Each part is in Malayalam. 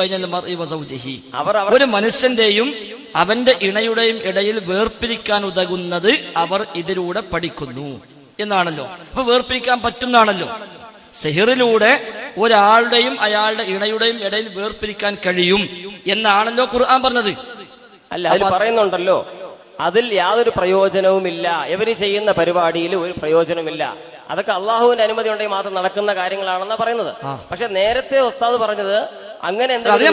ഒരു മനുഷ്യന്റെയും അവന്റെ ഇണയുടെയും ഇടയിൽ വേർപിരിക്കാൻ ഉതകുന്നത് അവർ ഇതിലൂടെ പഠിക്കുന്നു എന്നാണല്ലോ. അപ്പൊ വേർപിരിക്കാൻ പറ്റുന്നാണല്ലോ. സിഹിറിലൂടെ ഒരാളുടെയും അയാളുടെ ഇണയുടെയും ഇടയിൽ വേർപിരിക്കാൻ കഴിയും എന്നാണല്ലോ ഖുർആൻ പറഞ്ഞത്. അല്ല, അതിൽ പറയുന്നുണ്ടല്ലോ, അതിൽ യാതൊരു പ്രയോജനവുമില്ല, ഇവര് ചെയ്യുന്ന പരിപാടിയിൽ ഒരു പ്രയോജനമില്ല, അതൊക്കെ അള്ളാഹുവിന്റെ അനുമതി ഉണ്ടെങ്കിൽ മാത്രം നടക്കുന്ന കാര്യങ്ങളാണെന്നാ പറയുന്നത്. പക്ഷെ നേരത്തെ ഉസ്താദ് പറഞ്ഞത് അങ്ങനെ നേരത്തെ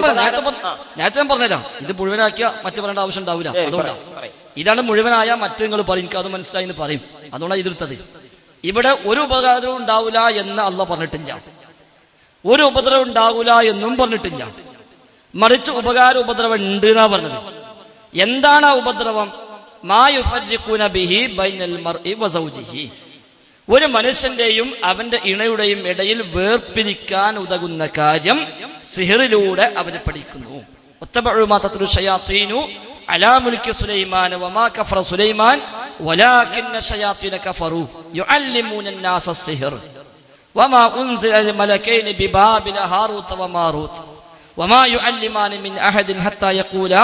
ഞാൻ പറഞ്ഞുതരാം. ഇത് മുഴുവനാക്കിയ മറ്റു പറയേണ്ട ആവശ്യം ഉണ്ടാവില്ല. അതുകൊണ്ടാണ് ഇതാണ് മുഴുവനായ മറ്റു നിങ്ങൾ പറയും, എനിക്ക് അത് മനസ്സിലായി എന്ന് പറയും. അതുകൊണ്ടാണ് ഇതെടുത്തത്. ഇവിടെ ഒരു ഉപകാരവും ഉണ്ടാവില്ല എന്ന് അള്ളാഹ് പറഞ്ഞിട്ടില്ല, ഒരു ഉപദ്രവം ഉണ്ടാവില്ല എന്നും പറഞ്ഞിട്ടില്ല. മറിച്ച് ഉപദ്രവം ഉണ്ട് എന്നാ പറഞ്ഞത്. എന്താണ് ആ ഉപദ്രവം? മാ യുഫർരിഖൂന ബിഹി ബൈനൽ മർഇ വസൗജിഹി, ഒരു മനുഷ്യന്റെയും അവന്റെ ഇണയുടെയും ഇടയിൽ വേർപിരിക്കാൻ ഉതകുന്ന കാര്യം സിഹറിലൂടെ അവർ പഠിക്കുന്നു. വത്തബഉ മാ തത്ലു ശയാത്തീനു അലാ മുൽക്കി സുലൈമാൻ വമാ കഫറ സുലൈമാൻ വലാകിന്ന ശയാത്തീന കഫറു യുഅല്ലിമൂന الناس السحر വമാ ഉൻസില അൽ മലകൈനി ബിബാബില ഹാറൂത വമാറൂത വമാ യുഅല്ലിമാന മിൻ അഹദിൻ ഹത്താ യഖൂലാ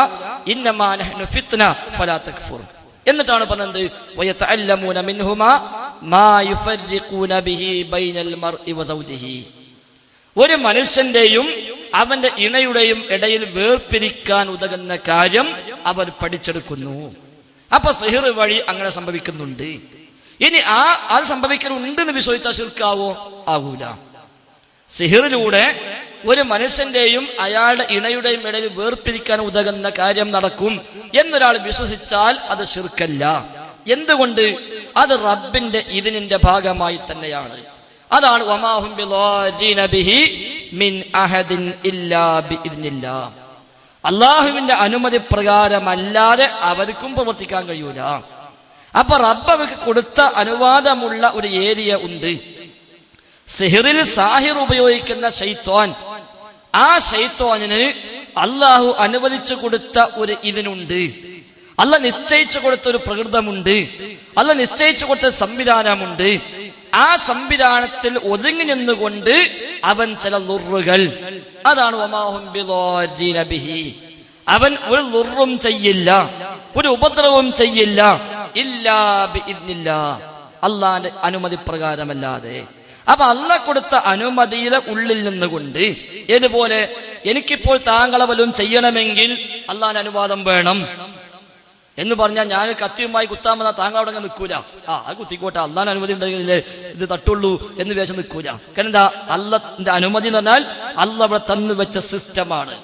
ഇന്നമാ നഹ്നു ഫിത്ന ഫലാ തക്ഫുർ. എന്നിട്ടാണ് പറഞ്ഞത് വയതഅല്ലമൂന മിൻഹുമാ മാ യുഫർരിഖൂന ബിഹി ബൈനൽ മർഇ വസൗജിഹി, ഒരു മനുഷ്യന്റെയും അവന്റെ ഇണയുടെയും ഇടയിൽ വേർപിരിക്കാൻ ഉതകുന്ന കാര്യം അവർ പഠിച്ചെടുക്കുന്നു. അപ്പൊ സിഹിർ വഴി അങ്ങനെ സംഭവിക്കുന്നുണ്ട്. ഇനി അത് സംഭവിക്കലുണ്ടെന്ന് വിശ്വസിച്ചാൽ ശിർക്കാവോ? ആകൂല. സിഹിറിലൂടെ ഒരു മനുഷ്യന്റെയും അയാളുടെ ഇണയുടെയും ഇടയിൽ വേർപിരിക്കാൻ ഉതകുന്ന കാര്യം നടക്കും എന്നൊരാൾ വിശ്വസിച്ചാൽ അത് ശിർക്കല്ല. എന്തുകൊണ്ട്? അത് റബ്ബിന്റെ ഇതിനിന്റെ ഭാഗമായി തന്നെയാണ്. അതാണ് വമാഹും ബിളാദീന ബിഹി മിൻ അഹദിൻ ഇല്ലാ ബിഇദ്നില്ലാ, അല്ലാഹുവിന്റെ അനുമതി പ്രകാരമല്ലാതെ അവർക്കും പ്രവർത്തിക്കാൻ കഴിയൂല. അപ്പൊ റബ്ബ് അവർക്ക് കൊടുത്ത അനുവാദമുള്ള ഒരു ഏരിയ ഉണ്ട്. സിഹിറിൽ സാഹിർ ഉപയോഗിക്കുന്ന ശൈത്വാൻ, ആ ശൈത്വാനിന് അള്ളാഹു അനുവദിച്ചു കൊടുത്ത ഒരു ഇതിനുണ്ട്. അള്ളാഹ് നിശ്ചയിച്ചു കൊടുത്ത ഒരു പ്രകൃതമുണ്ട്. അള്ളാഹ് നിശ്ചയിച്ചു കൊടുത്ത സംവിധാനമുണ്ട്. ആ സംവിധാനത്തിൽ ഒതുങ്ങി നിന്നുകൊണ്ട് അവൻ ചില ളുറുകൾ, അതാണ് വമാഹും ബിളാദീന ബിഹി, അവൻ ഒരു ളുറും ചെയ്യില്ല, ഒരു ഉപദ്രവവും ചെയ്യില്ല ഇല്ലാ ബിഇദ്നില്ലാ, അള്ളാന്റെ അനുമതി പ്രകാരമല്ലാതെ. അപ്പൊ അള്ളാഹ് കൊടുത്ത അനുമതിയുടെ ഉള്ളിൽ നിന്നുകൊണ്ട്, ഏതുപോലെ എനിക്കിപ്പോൾ താങ്കളെ വല്ലതും ചെയ്യണമെങ്കിൽ അള്ളാന്റെ അനുവാദം വേണം എന്ന് പറഞ്ഞാൽ ഞാൻ കത്തിയുമായി കുത്താൻ വന്നാൽ താങ്കൾ അവിടെ നിൽക്കൂല. അത് കുത്തിക്കോട്ടെ, അള്ളാന്റെ അനുമതി ഉണ്ടെങ്കിൽ ഇത് തട്ടുള്ളൂ എന്ന് വിചാരിച്ച് നിൽക്കൂല. കാരണം എന്താ? അള്ളാന്റെ അനുമതി എന്ന് പറഞ്ഞാൽ അള്ളാഹ് ഇവിടെ തന്നു വെച്ച സിസ്റ്റമാണ്,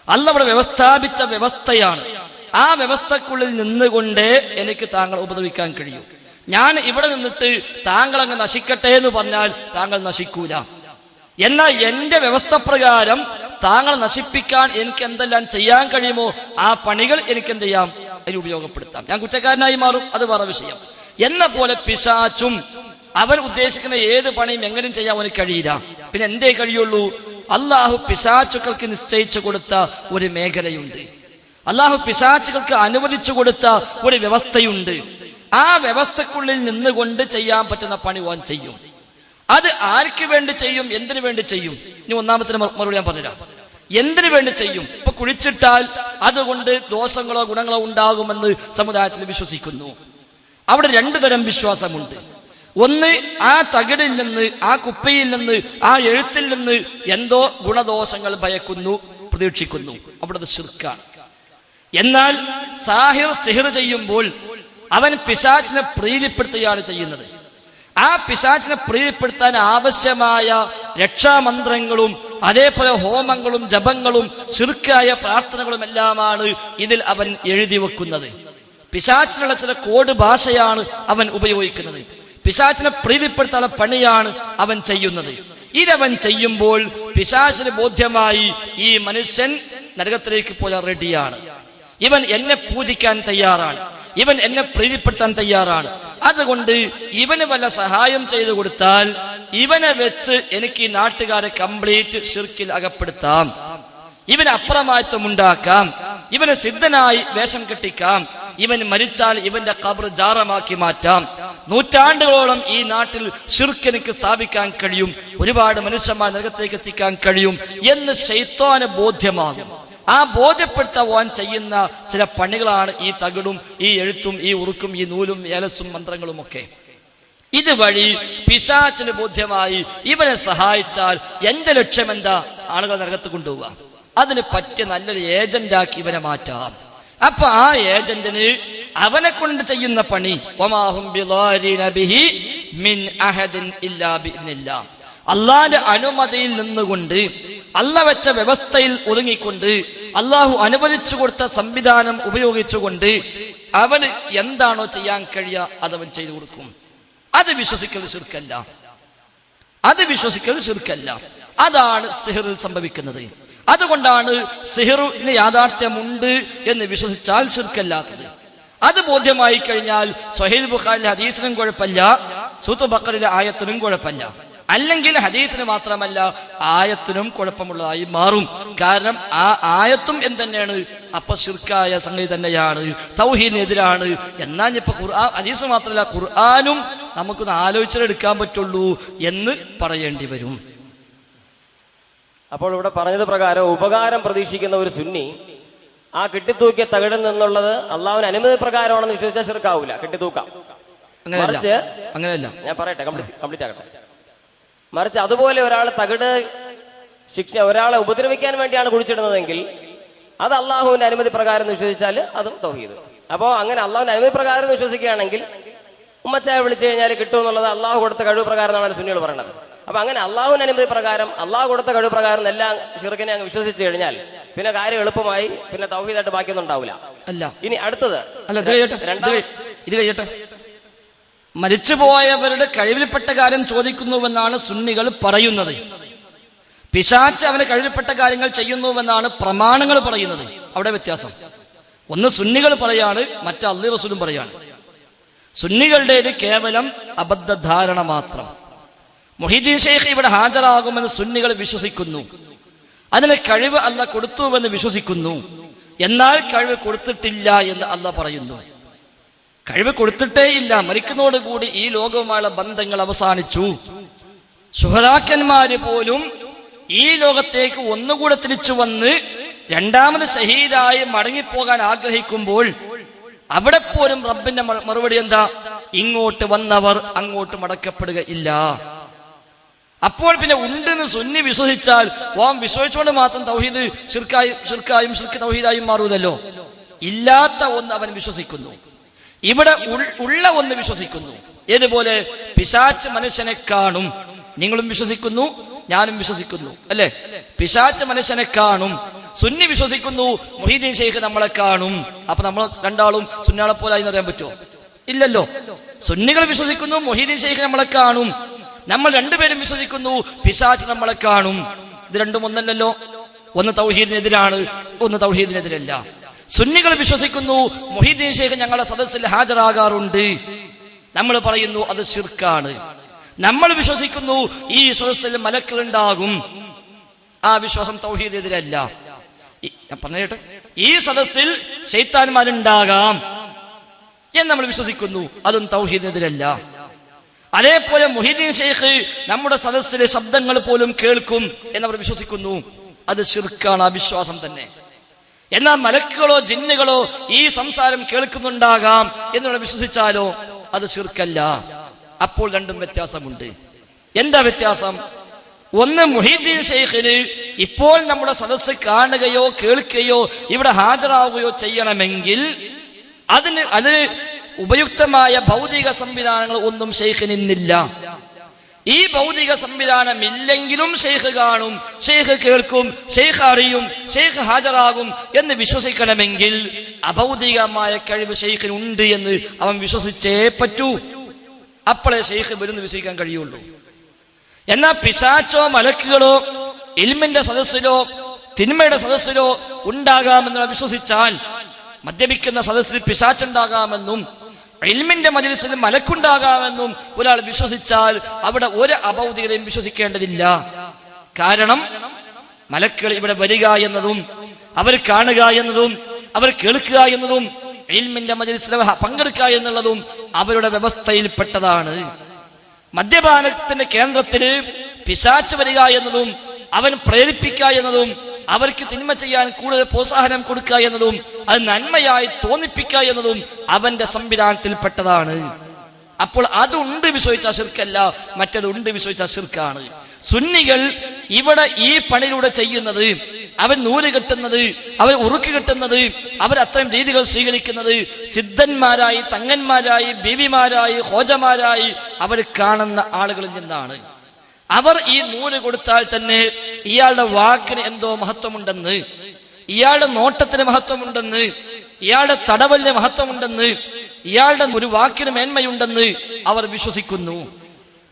അള്ളാഹ് ഇവിടെ വ്യവസ്ഥാപിച്ച വ്യവസ്ഥയാണ്. ആ വ്യവസ്ഥക്കുള്ളിൽ നിന്നുകൊണ്ടേ എനിക്ക് താങ്കൾ ഉപദ്രവിക്കാൻ കഴിയൂ. ഞാൻ ഇവിടെ നിന്നിട്ട് താങ്കൾ അങ്ങ് നശിക്കട്ടെ എന്ന് പറഞ്ഞാൽ താങ്കൾ നശിക്കൂല. എന്നാൽ എന്റെ വ്യവസ്ഥ പ്രകാരം താങ്കൾ നശിപ്പിക്കാൻ എനിക്ക് എന്തെല്ലാം ചെയ്യാൻ കഴിയുമോ ആ പണികൾ എനിക്ക് എന്ത് ചെയ്യാം? അതിന് ഉപയോഗപ്പെടുത്താം. ഞാൻ കുറ്റക്കാരനായി മാറും, അത് വേറെ വിഷയം. എന്ന പോലെ പിശാചും അവൻ ഉദ്ദേശിക്കുന്ന ഏത് പണിയും എങ്ങനെയും ചെയ്യാൻ അവന് കഴിയില്ല. പിന്നെ എന്തേ കഴിയുള്ളൂ? അള്ളാഹു പിശാചുക്കൾക്ക് നിശ്ചയിച്ചു കൊടുത്ത ഒരു മേഖലയുണ്ട്, അള്ളാഹു പിശാചുകൾക്ക് അനുവദിച്ചു കൊടുത്ത ഒരു വ്യവസ്ഥയുണ്ട്. ആ വ്യവസ്ഥക്കുള്ളിൽ നിന്നുകൊണ്ട് ചെയ്യാൻ പറ്റുന്ന പണി ഓൻ ചെയ്യും. അത് ആർക്ക് വേണ്ടി ചെയ്യും? എന്തിനു വേണ്ടി ചെയ്യും? ഇനി ഒന്നാമത്തെ മറുപടി ഞാൻ പറഞ്ഞുതരാം. എന്തിനു വേണ്ടി ചെയ്യും? ഇപ്പൊ കുഴിച്ചിട്ടാൽ അതുകൊണ്ട് ദോഷങ്ങളോ ഗുണങ്ങളോ ഉണ്ടാകുമെന്ന് സമുദായത്തിൽ വിശ്വസിക്കുന്നു. അവിടെ രണ്ടു തരം വിശ്വാസമുണ്ട്. ഒന്ന്, ആ തകിടിൽ നിന്ന്, ആ കുപ്പയിൽ നിന്ന്, ആ എഴുത്തിൽ നിന്ന് എന്തോ ഗുണദോഷങ്ങൾ ഭയക്കുന്നു, പ്രതീക്ഷിക്കുന്നു. അവിടെ അത് ശിർക്കാണ്. എന്നാൽ സാഹിർ സിഹിർ ചെയ്യുമ്പോൾ അവൻ പിശാചിനെ പ്രീതിപ്പെടുത്തുകയാണ് ചെയ്യുന്നത്. ആ പിശാചിനെ പ്രീതിപ്പെടുത്താൻ ആവശ്യമായ രക്ഷാമന്ത്രങ്ങളും അതേപോലെ ഹോമങ്ങളും ജപങ്ങളും ശിർക്കായ പ്രാർത്ഥനകളും എല്ലാമാണ് ഇതിൽ അവൻ എഴുതി വെക്കുന്നത്. പിശാചിനുള്ള ചില കോഡ് ഭാഷയാണ് അവൻ ഉപയോഗിക്കുന്നത്. പിശാചിനെ പ്രീതിപ്പെടുത്താനുള്ള പണിയാണ് അവൻ ചെയ്യുന്നത്. ഇതവൻ ചെയ്യുമ്പോൾ പിശാചിന് ബോധ്യമായി ഈ മനുഷ്യൻ നരകത്തിലേക്ക് പോലെ റെഡിയാണ്, ഇവൻ എന്നെ പൂജിക്കാൻ തയ്യാറാണ്, ഇവൻ എന്നെ പ്രീതിപ്പെടുത്താൻ തയ്യാറാണ്. അതുകൊണ്ട് ഇവന് വല്ല സഹായം ചെയ്തു കൊടുത്താൽ ഇവനെ വെച്ച് എനിക്ക് ഈ നാട്ടുകാരെ കംപ്ലീറ്റ് ഷിർക്കിൽ അകപ്പെടുത്താം, ഇവന് അപ്രമാദിത്വം ഉണ്ടാക്കാം, ഇവന് സിദ്ധനായി വേഷം കെട്ടിക്കാം, ഇവൻ മരിച്ചാൽ ഇവന്റെ ഖബർ ജാറമാക്കി മാറ്റാം. നൂറ്റാണ്ടുകളോളം ഈ നാട്ടിൽ ശിർക്ക് എനിക്ക് സ്ഥാപിക്കാൻ കഴിയും, ഒരുപാട് മനുഷ്യന്മാർ നരകത്തേക്ക് എത്തിക്കാൻ കഴിയും എന്ന് ശൈത്താന് ബോധ്യമാകും. ആ ബോധ്യപ്പെടുത്താൻ ചെയ്യുന്ന ചില പണികളാണ് ഈ തകിടും ഈ എഴുത്തും ഈ ഉറുക്കും ഈ നൂലും ഏലസും മന്ത്രങ്ങളും ഒക്കെ. ഇതുവഴി പിശാചിന് ബോധ്യമായി ഇവനെ സഹായിച്ചാൽ എന്റെ ലക്ഷ്യം എന്താ? ആളുകൾ നരകത്ത് കൊണ്ടുപോവുക. അതിന് പറ്റിയ നല്ലൊരു ഏജന്റാക്കി ഇവനെ മാറ്റാം. അപ്പൊ ആ ഏജന്റിന് അവനെ കൊണ്ട് ചെയ്യുന്ന പണി അള്ളാന്റെ അനുമതിയിൽ നിന്നുകൊണ്ട്, അള്ളാഹ് വെച്ച വ്യവസ്ഥയിൽ ഒതുങ്ങിക്കൊണ്ട്, അള്ളാഹു അനുവദിച്ചു കൊടുത്ത സംവിധാനം ഉപയോഗിച്ചുകൊണ്ട് അവന് എന്താണോ ചെയ്യാൻ കഴിയുക അതവൻ ചെയ്തു കൊടുക്കും. അത് വിശ്വസിക്കൽ ശിർക്കല്ല, അത് വിശ്വസിക്കൽ ശിർക്കല്ല. അതാണ് സിഹറിൽ സംഭവിക്കുന്നത്. അതുകൊണ്ടാണ് സിഹറിന് യാഥാർത്ഥ്യമുണ്ട് എന്ന് വിശ്വസിച്ചാൽ ശിർക്കല്ലാത്തത്. അത് ബോധ്യമായി കഴിഞ്ഞാൽ സ്വഹീഹ് ബുഖാരിയിലെ ഹദീസിനും കുഴപ്പമില്ല, സൂറത്തുൽ ബഖറയിലെ ആയത്തിനും കുഴപ്പമില്ല. അല്ലെങ്കിൽ ഹദീസിന് മാത്രമല്ല ആയത്തിനും കുഴപ്പമുള്ളതായി മാറും. കാരണം ആ ആയത്തും എന്തെന്നെയാണ്? അപ്പൊ ശിർക്കായ സംഗതി തന്നെയാണ്, തൗഹീദിനെതിരാണ്. എന്നാൽ ഇപ്പൊ ഖുർആൻ ഹദീസ് മാത്രമല്ല ഖുർആനും നമുക്കൊന്ന് ആലോചിച്ചെടുക്കാൻ പറ്റുള്ളൂ എന്ന് പറയേണ്ടി വരും. അപ്പോൾ ഇവിടെ പറഞ്ഞത് പ്രകാരം ഉപകാരം പ്രതീക്ഷിക്കുന്ന ഒരു സുന്നി ആ കെട്ടിത്തൂക്കിയ തകിടിൽ നിന്നുള്ളത് അള്ളാഹുവിന് അനുമതി പ്രകാരമാണെന്ന് വിശ്വസിച്ചാൽ ശിർക്കാവൂല, കെട്ടിത്തൂക്കാം. മറിച്ച് അങ്ങനെയല്ല, ഞാൻ പറയട്ടെ, കംപ്ലീറ്റ് ആകട്ടെ. മറിച്ച് അതുപോലെ ഒരാൾ തകിട് ഒരാളെ ഉപദ്രവിക്കാൻ വേണ്ടിയാണ് കുഴിച്ചിടുന്നതെങ്കിൽ അത് അള്ളാഹുവിന്റെ അനുമതി പ്രകാരം വിശ്വസിച്ചാൽ അതും തൗഹീദ്. അപ്പോൾ അങ്ങനെ അള്ളാഹുവിന്റെ അനുമതി പ്രകാരം വിശ്വസിക്കുകയാണെങ്കിൽ ഉമ്മച്ചായ വിളിച്ചു കഴിഞ്ഞാൽ കിട്ടും എന്നുള്ളത് അള്ളാഹു കൊടുത്ത കഴിവ് പ്രകാരം എന്നാണ് സുന്നികൾ പറയുന്നത്. അപ്പൊ അങ്ങനെ അള്ളാഹുവിന്റെ അനുമതി പ്രകാരം അള്ളാഹു കൊടുത്ത കഴിവ് പ്രകാരം എല്ലാം ശിർക്കിനെ അങ്ങ് വിശ്വസിച്ചു കഴിഞ്ഞാൽ പിന്നെ കാര്യം എളുപ്പമായി, പിന്നെ തൗഹീദായിട്ട് ബാക്കിയൊന്നും ഉണ്ടാവില്ല. അല്ല, ഇനി അടുത്തത് ഇത് കഴിയട്ടെ. മരിച്ചുപോയവരുടെ കഴിവിൽപ്പെട്ട കാര്യം ചോദിക്കുന്നുവെന്നാണ് സുന്നികൾ പറയുന്നത്. പിശാച് അവന് കഴിവിൽപ്പെട്ട കാര്യങ്ങൾ ചെയ്യുന്നുവെന്നാണ് പ്രമാണങ്ങൾ പറയുന്നത്. അവിടെ വ്യത്യാസം. ഒന്ന് സുന്നികൾ പറയാണ്, മറ്റേ അള്ളാഹു റസൂലും പറയാണ്. സുന്നികളുടേത് കേവലം അബദ്ധധാരണ മാത്രം. മുഹീദ്ദീൻ ശൈഖ് ഇവിടെ ഹാജരാകുമെന്ന് സുന്നികൾ വിശ്വസിക്കുന്നു. അതിന് കഴിവ് അല്ലാഹ് കൊടുത്തുവെന്ന് വിശ്വസിക്കുന്നു. എന്നാൽ കഴിവ് കൊടുത്തിട്ടില്ല എന്ന് അല്ലാഹ് പറയുന്നു. കഴിവ് കൊടുത്തിട്ടേ ഇല്ല, മരിക്കുന്നതോടുകൂടി ഈ ലോകവുമായുള്ള ബന്ധങ്ങൾ അവസാനിച്ചു. ശുഹദാക്കന്മാര് പോലും ഈ ലോകത്തേക്ക് ഒന്നുകൂടെ തിരിച്ചു വന്ന് രണ്ടാമത് ഷഹീദായി മടങ്ങിപ്പോകാൻ ആഗ്രഹിക്കുമ്പോൾ അവിടെ പോലും റബ്ബിന്റെ മറുപടി എന്താ? ഇങ്ങോട്ട് വന്നവർ അങ്ങോട്ട് മടക്കപ്പെടുക ഇല്ല. അപ്പോൾ പിന്നെ ഉണ്ടെന്ന് സുന്നി വിശ്വസിച്ചാൽ ഓം വിശ്വസിച്ചുകൊണ്ട് മാത്രം തൗഹീദ് ശിർക്കായും ശിർക്ക് തൗഹീദായും മാറുന്നല്ലോ. ഇല്ലാത്ത ഒന്ന് അവൻ വിശ്വസിക്കുന്നു, ഇവിടെ ഉള്ള ഒന്ന് വിശ്വസിക്കുന്നു. ഏതുപോലെ പിശാച് മനുഷ്യനെ കാണും, നിങ്ങളും വിശ്വസിക്കുന്നു, ഞാനും വിശ്വസിക്കുന്നു, അല്ലെ? പിശാച് മനുഷ്യനെ കാണും. സുന്നി വിശ്വസിക്കുന്നു മുഹീദ്ദീൻ ശൈഖ് നമ്മളെ കാണും. അപ്പൊ നമ്മൾ രണ്ടാളും സുന്നികളെ പോലെ ആയി അറിയാൻ പറ്റുമോ? ഇല്ലല്ലോ. സുന്നികൾ വിശ്വസിക്കുന്നു മുഹീദ്ദീൻ ശൈഖ് നമ്മളെ കാണും, നമ്മൾ രണ്ടുപേരും വിശ്വസിക്കുന്നു പിശാച് നമ്മളെ കാണും. ഇത് രണ്ടും ഒന്നല്ലല്ലോ. ഒന്ന് തൗഹീദിനെതിരാണ്, ഒന്ന് തൗഹീദിനെതിരല്ല. സുന്നികൾ വിശ്വസിക്കുന്നു മുഹീദ്ദീൻ ശൈഖ് ഞങ്ങളുടെ സദസ്സിൽ ഹാജരാകാറുണ്ട്, നമ്മൾ പറയുന്നു അത് ശിർക്കാണ്. നമ്മൾ വിശ്വസിക്കുന്നു ഈ സദസ്സിൽ മലക്കുകൾ ഉണ്ടാകും, ആ വിശ്വാസം തൗഹീദിനെതിരല്ല. ഞാൻ പറഞ്ഞേട്ടെ, ഈ സദസ്സിൽ ശൈത്താന്മാരുണ്ടാകാം എന്ന് നമ്മൾ വിശ്വസിക്കുന്നു, അതും തൗഹീദിനെതിരല്ല. അതേപോലെ മുഹീദ്ദീൻ ശൈഖ് നമ്മുടെ സദസ്സിലെ ശബ്ദങ്ങൾ പോലും കേൾക്കും എന്നവർ വിശ്വസിക്കുന്നു, അത് ശിർക്കാണ്, ആ വിശ്വാസം തന്നെ. എന്നാൽ മലക്കുകളോ ജിന്നുകളോ ഈ സംസാരം കേൾക്കുന്നുണ്ടാകാം എന്നുള്ള വിശ്വസിച്ചാലോ അത് ശിർക്കല്ല. അപ്പോൾ രണ്ടും വ്യത്യാസമുണ്ട്. എന്താ വ്യത്യാസം? ഒന്ന്, മുഹീദ്ദീൻ ശൈഖിന് ഇപ്പോൾ നമ്മുടെ സദസ്സ് കാണുകയോ കേൾക്കുകയോ ഇവിടെ ഹാജരാകുകയോ ചെയ്യണമെങ്കിൽ അതിന് ഉപയുക്തമായ ഭൗതിക സംവിധാനങ്ങൾ ഒന്നും ശൈഖിന് ഇന്നില്ല. ഈ ഭൗതിക സംവിധാനം ഇല്ലെങ്കിലും ശൈഖ് കാണും, ശൈഖ് കേൾക്കും, ശൈഖ് അറിയും, ശൈഖ് ഹാജരാകും എന്ന് വിശ്വസിക്കണമെങ്കിൽ അഭൗതികമായ കഴിവ് ശൈഖിന് ഉണ്ട് എന്ന് അവൻ വിശ്വസിച്ചേ പറ്റൂ. അപ്പോഴേ ശൈഖ് വരുന്ന് വിശ്വസിക്കാൻ കഴിയുള്ളൂ. എന്നാൽ പിശാചോ മലക്കുകളോ ഇൽമിന്റെ സദസ്സിലോ തിന്മയുടെ സദസ്സിലോ ഉണ്ടാകാമെന്ന് വിശ്വസിച്ചാൽ, മദ്യപിക്കുന്ന സദസ്സിൽ പിശാച്ചുണ്ടാകാമെന്നും ഇൽമിന്റെ മജ്‌ലിസിൽ മലക്കുണ്ടാകാമെന്നും ഒരാൾ വിശ്വസിച്ചാൽ അവിടെ ഒരു അഭൗതികതയും വിശ്വസിക്കേണ്ടതില്ല. കാരണം മലക്കുകൾ ഇവിടെ വരിക എന്നതും അവർ കാണുക എന്നതും അവർ കേൾക്കുക എന്നതും ഇൽമിന്റെ മജ്‌ലിസിൽ പങ്കെടുക്കുക എന്നുള്ളതും അവരുടെ വ്യവസ്ഥയിൽപ്പെട്ടതാണ്. മദ്യപാനത്തിന്റെ കേന്ദ്രത്തില് പിശാച് വരിക എന്നതും അവൻ പ്രേരിപ്പിക്കുക എന്നതും അവർക്ക് തിന്മ ചെയ്യാൻ കൂടുതൽ പ്രോത്സാഹനം കൊടുക്കുക എന്നതും അത് നന്മയായി തോന്നിപ്പിക്കുക എന്നതും അവന്റെ സംവിധാനത്തിൽപ്പെട്ടതാണ്. അപ്പോൾ അതുണ്ട് വിശ്വസിച്ച ശിർക്കല്ല, മറ്റതുണ്ട് വിശ്വസിച്ച ശിർക്കാണ്. സുന്നികൾ ഇവിടെ ഈ പണിയിലൂടെ ചെയ്യുന്നത്, അവർ നൂല് കെട്ടുന്നത്, അവർ ഉറുക്ക് കെട്ടുന്നത്, അവർ അത്തരം രീതികൾ സ്വീകരിക്കുന്നത് സിദ്ധന്മാരായി, തങ്ങന്മാരായി, ബീവിമാരായി, ഹോജമാരായി അവർ കാണുന്ന ആളുകളിൽ നിന്നാണ്. അവർ ഈ നൂല് കൊടുത്താൽ തന്നെ ഇയാളുടെ വാക്കിന് എന്തോ മഹത്വമുണ്ടെന്ന്, ഇയാളുടെ നോട്ടത്തിന് മഹത്വമുണ്ടെന്ന്, ഇയാളുടെ തടവലിന് മഹത്വമുണ്ടെന്ന്, ഇയാളുടെ ഒരു വാക്കിന് മേന്മയുണ്ടെന്ന് അവർ വിശ്വസിക്കുന്നു.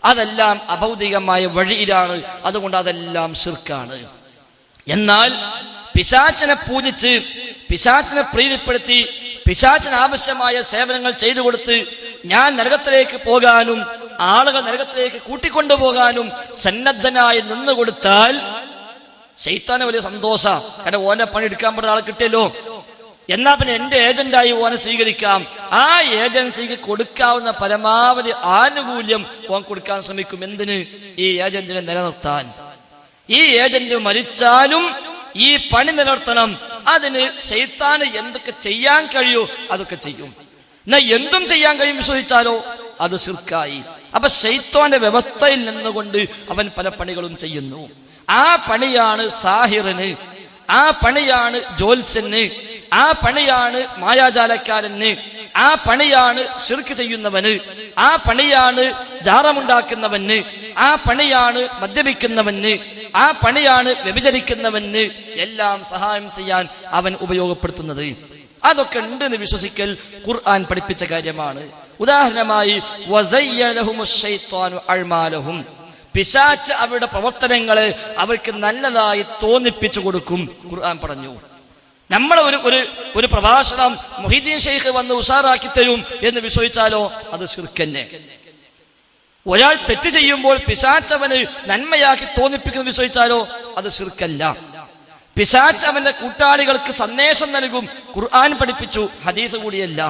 അതെല്ലാം അഭൗതികമായ വഴിയിലാണ്. അതുകൊണ്ട് അതെല്ലാം ശിർക്കാണ്. എന്നാൽ പിശാചിനെ പൂജിച്ച്, പിശാചിനെ പ്രീതിപ്പെടുത്തി, പിശാചിന് ആവശ്യമായ സേവനങ്ങൾ ചെയ്തു കൊടുത്ത് ഞാൻ നരകത്തിലേക്ക് പോകാനും ആളുകൾ നരകത്തിലേക്ക് കൂട്ടിക്കൊണ്ടുപോകാനും സന്നദ്ധനായി നിന്നുകൊടുത്താൽ ശൈത്താന് വലിയ സന്തോഷം. കാരണം ഓനെ പണി എടുക്കാൻ പറ്റുന്ന ആളെ കിട്ടിയല്ലോ, എന്നാ പിന്നെ എന്റെ ഏജന്റായി ഓനെ സ്വീകരിക്കാം. ആ ഏജൻസിക്ക് കൊടുക്കാവുന്ന പരമാവധി ആനുകൂല്യം ഓൻ കൊടുക്കാൻ ശ്രമിക്കും. എന്തിന്? ഈ ഏജന്റിനെ നിലനിർത്താൻ. ഈ ഏജന്റ് മരിച്ചാലും ഈ പണി നിലനിർത്തണം. അതിന് ശൈത്താന് എന്തൊക്കെ ചെയ്യാൻ കഴിയോ അതൊക്കെ ചെയ്യും. എന്നാ എന്തും ചെയ്യാൻ കഴിയും വിശ്വസിച്ചാലോ അത് ശിർക്കായി. അപ്പൊ ശൈത്താന്റെ വ്യവസ്ഥയിൽ നിന്നുകൊണ്ട് അവൻ പല പണികളും ചെയ്യുന്നു. ആ പണിയാണ് സാഹിറിന്, ആ പണിയാണ് ജോത്സ്യന്, ആ പണിയാണ് മായാജാലക്കാരന്, ആ പണിയാണ് ശിർക്ക് ചെയ്യുന്നവന്, ആ പണിയാണ് ജാറമുണ്ടാക്കുന്നവന്, ആ പണിയാണ് മദ്യപിക്കുന്നവന്, ആ പണിയാണ് വ്യഭിചരിക്കുന്നവന് എല്ലാം സഹായം ചെയ്യാൻ അവൻ ഉപയോഗപ്പെടുത്തുന്നത്. അതൊക്കെ ഉണ്ടെന്ന് വിശ്വസിക്കൽ ഖുർആൻ പഠിപ്പിച്ച കാര്യമാണ്. ഉദാഹരണമായി പിശാച് അവരുടെ പ്രവർത്തനങ്ങളെ അവർക്ക് നല്ലതായി തോന്നിപ്പിച്ചു കൊടുക്കും. ഖുർആൻ പറഞ്ഞു. നമ്മളെ ഒരു പ്രഭാഷണം മുഹീദ്ദീൻ ഷെയ്ഖ് വന്ന് ഉഷാറാക്കി തരും എന്ന് വിശ്വസിച്ചാലോ അത് ശിർക്കന്നെ. ഒരാൾ തെറ്റ് ചെയ്യുമ്പോൾ പിശാച് അവന് നന്മയാക്കി തോന്നിപ്പിക്കുന്നു വിശ്വസിച്ചാലോ അത് ശിർക്കല്ല. പിശാച് അവന്റെ കൂട്ടാളികൾക്ക് സന്ദേശം നൽകും. ഖുർആൻ പഠിപ്പിച്ചു, ഹദീസ് കൂടിയല്ല.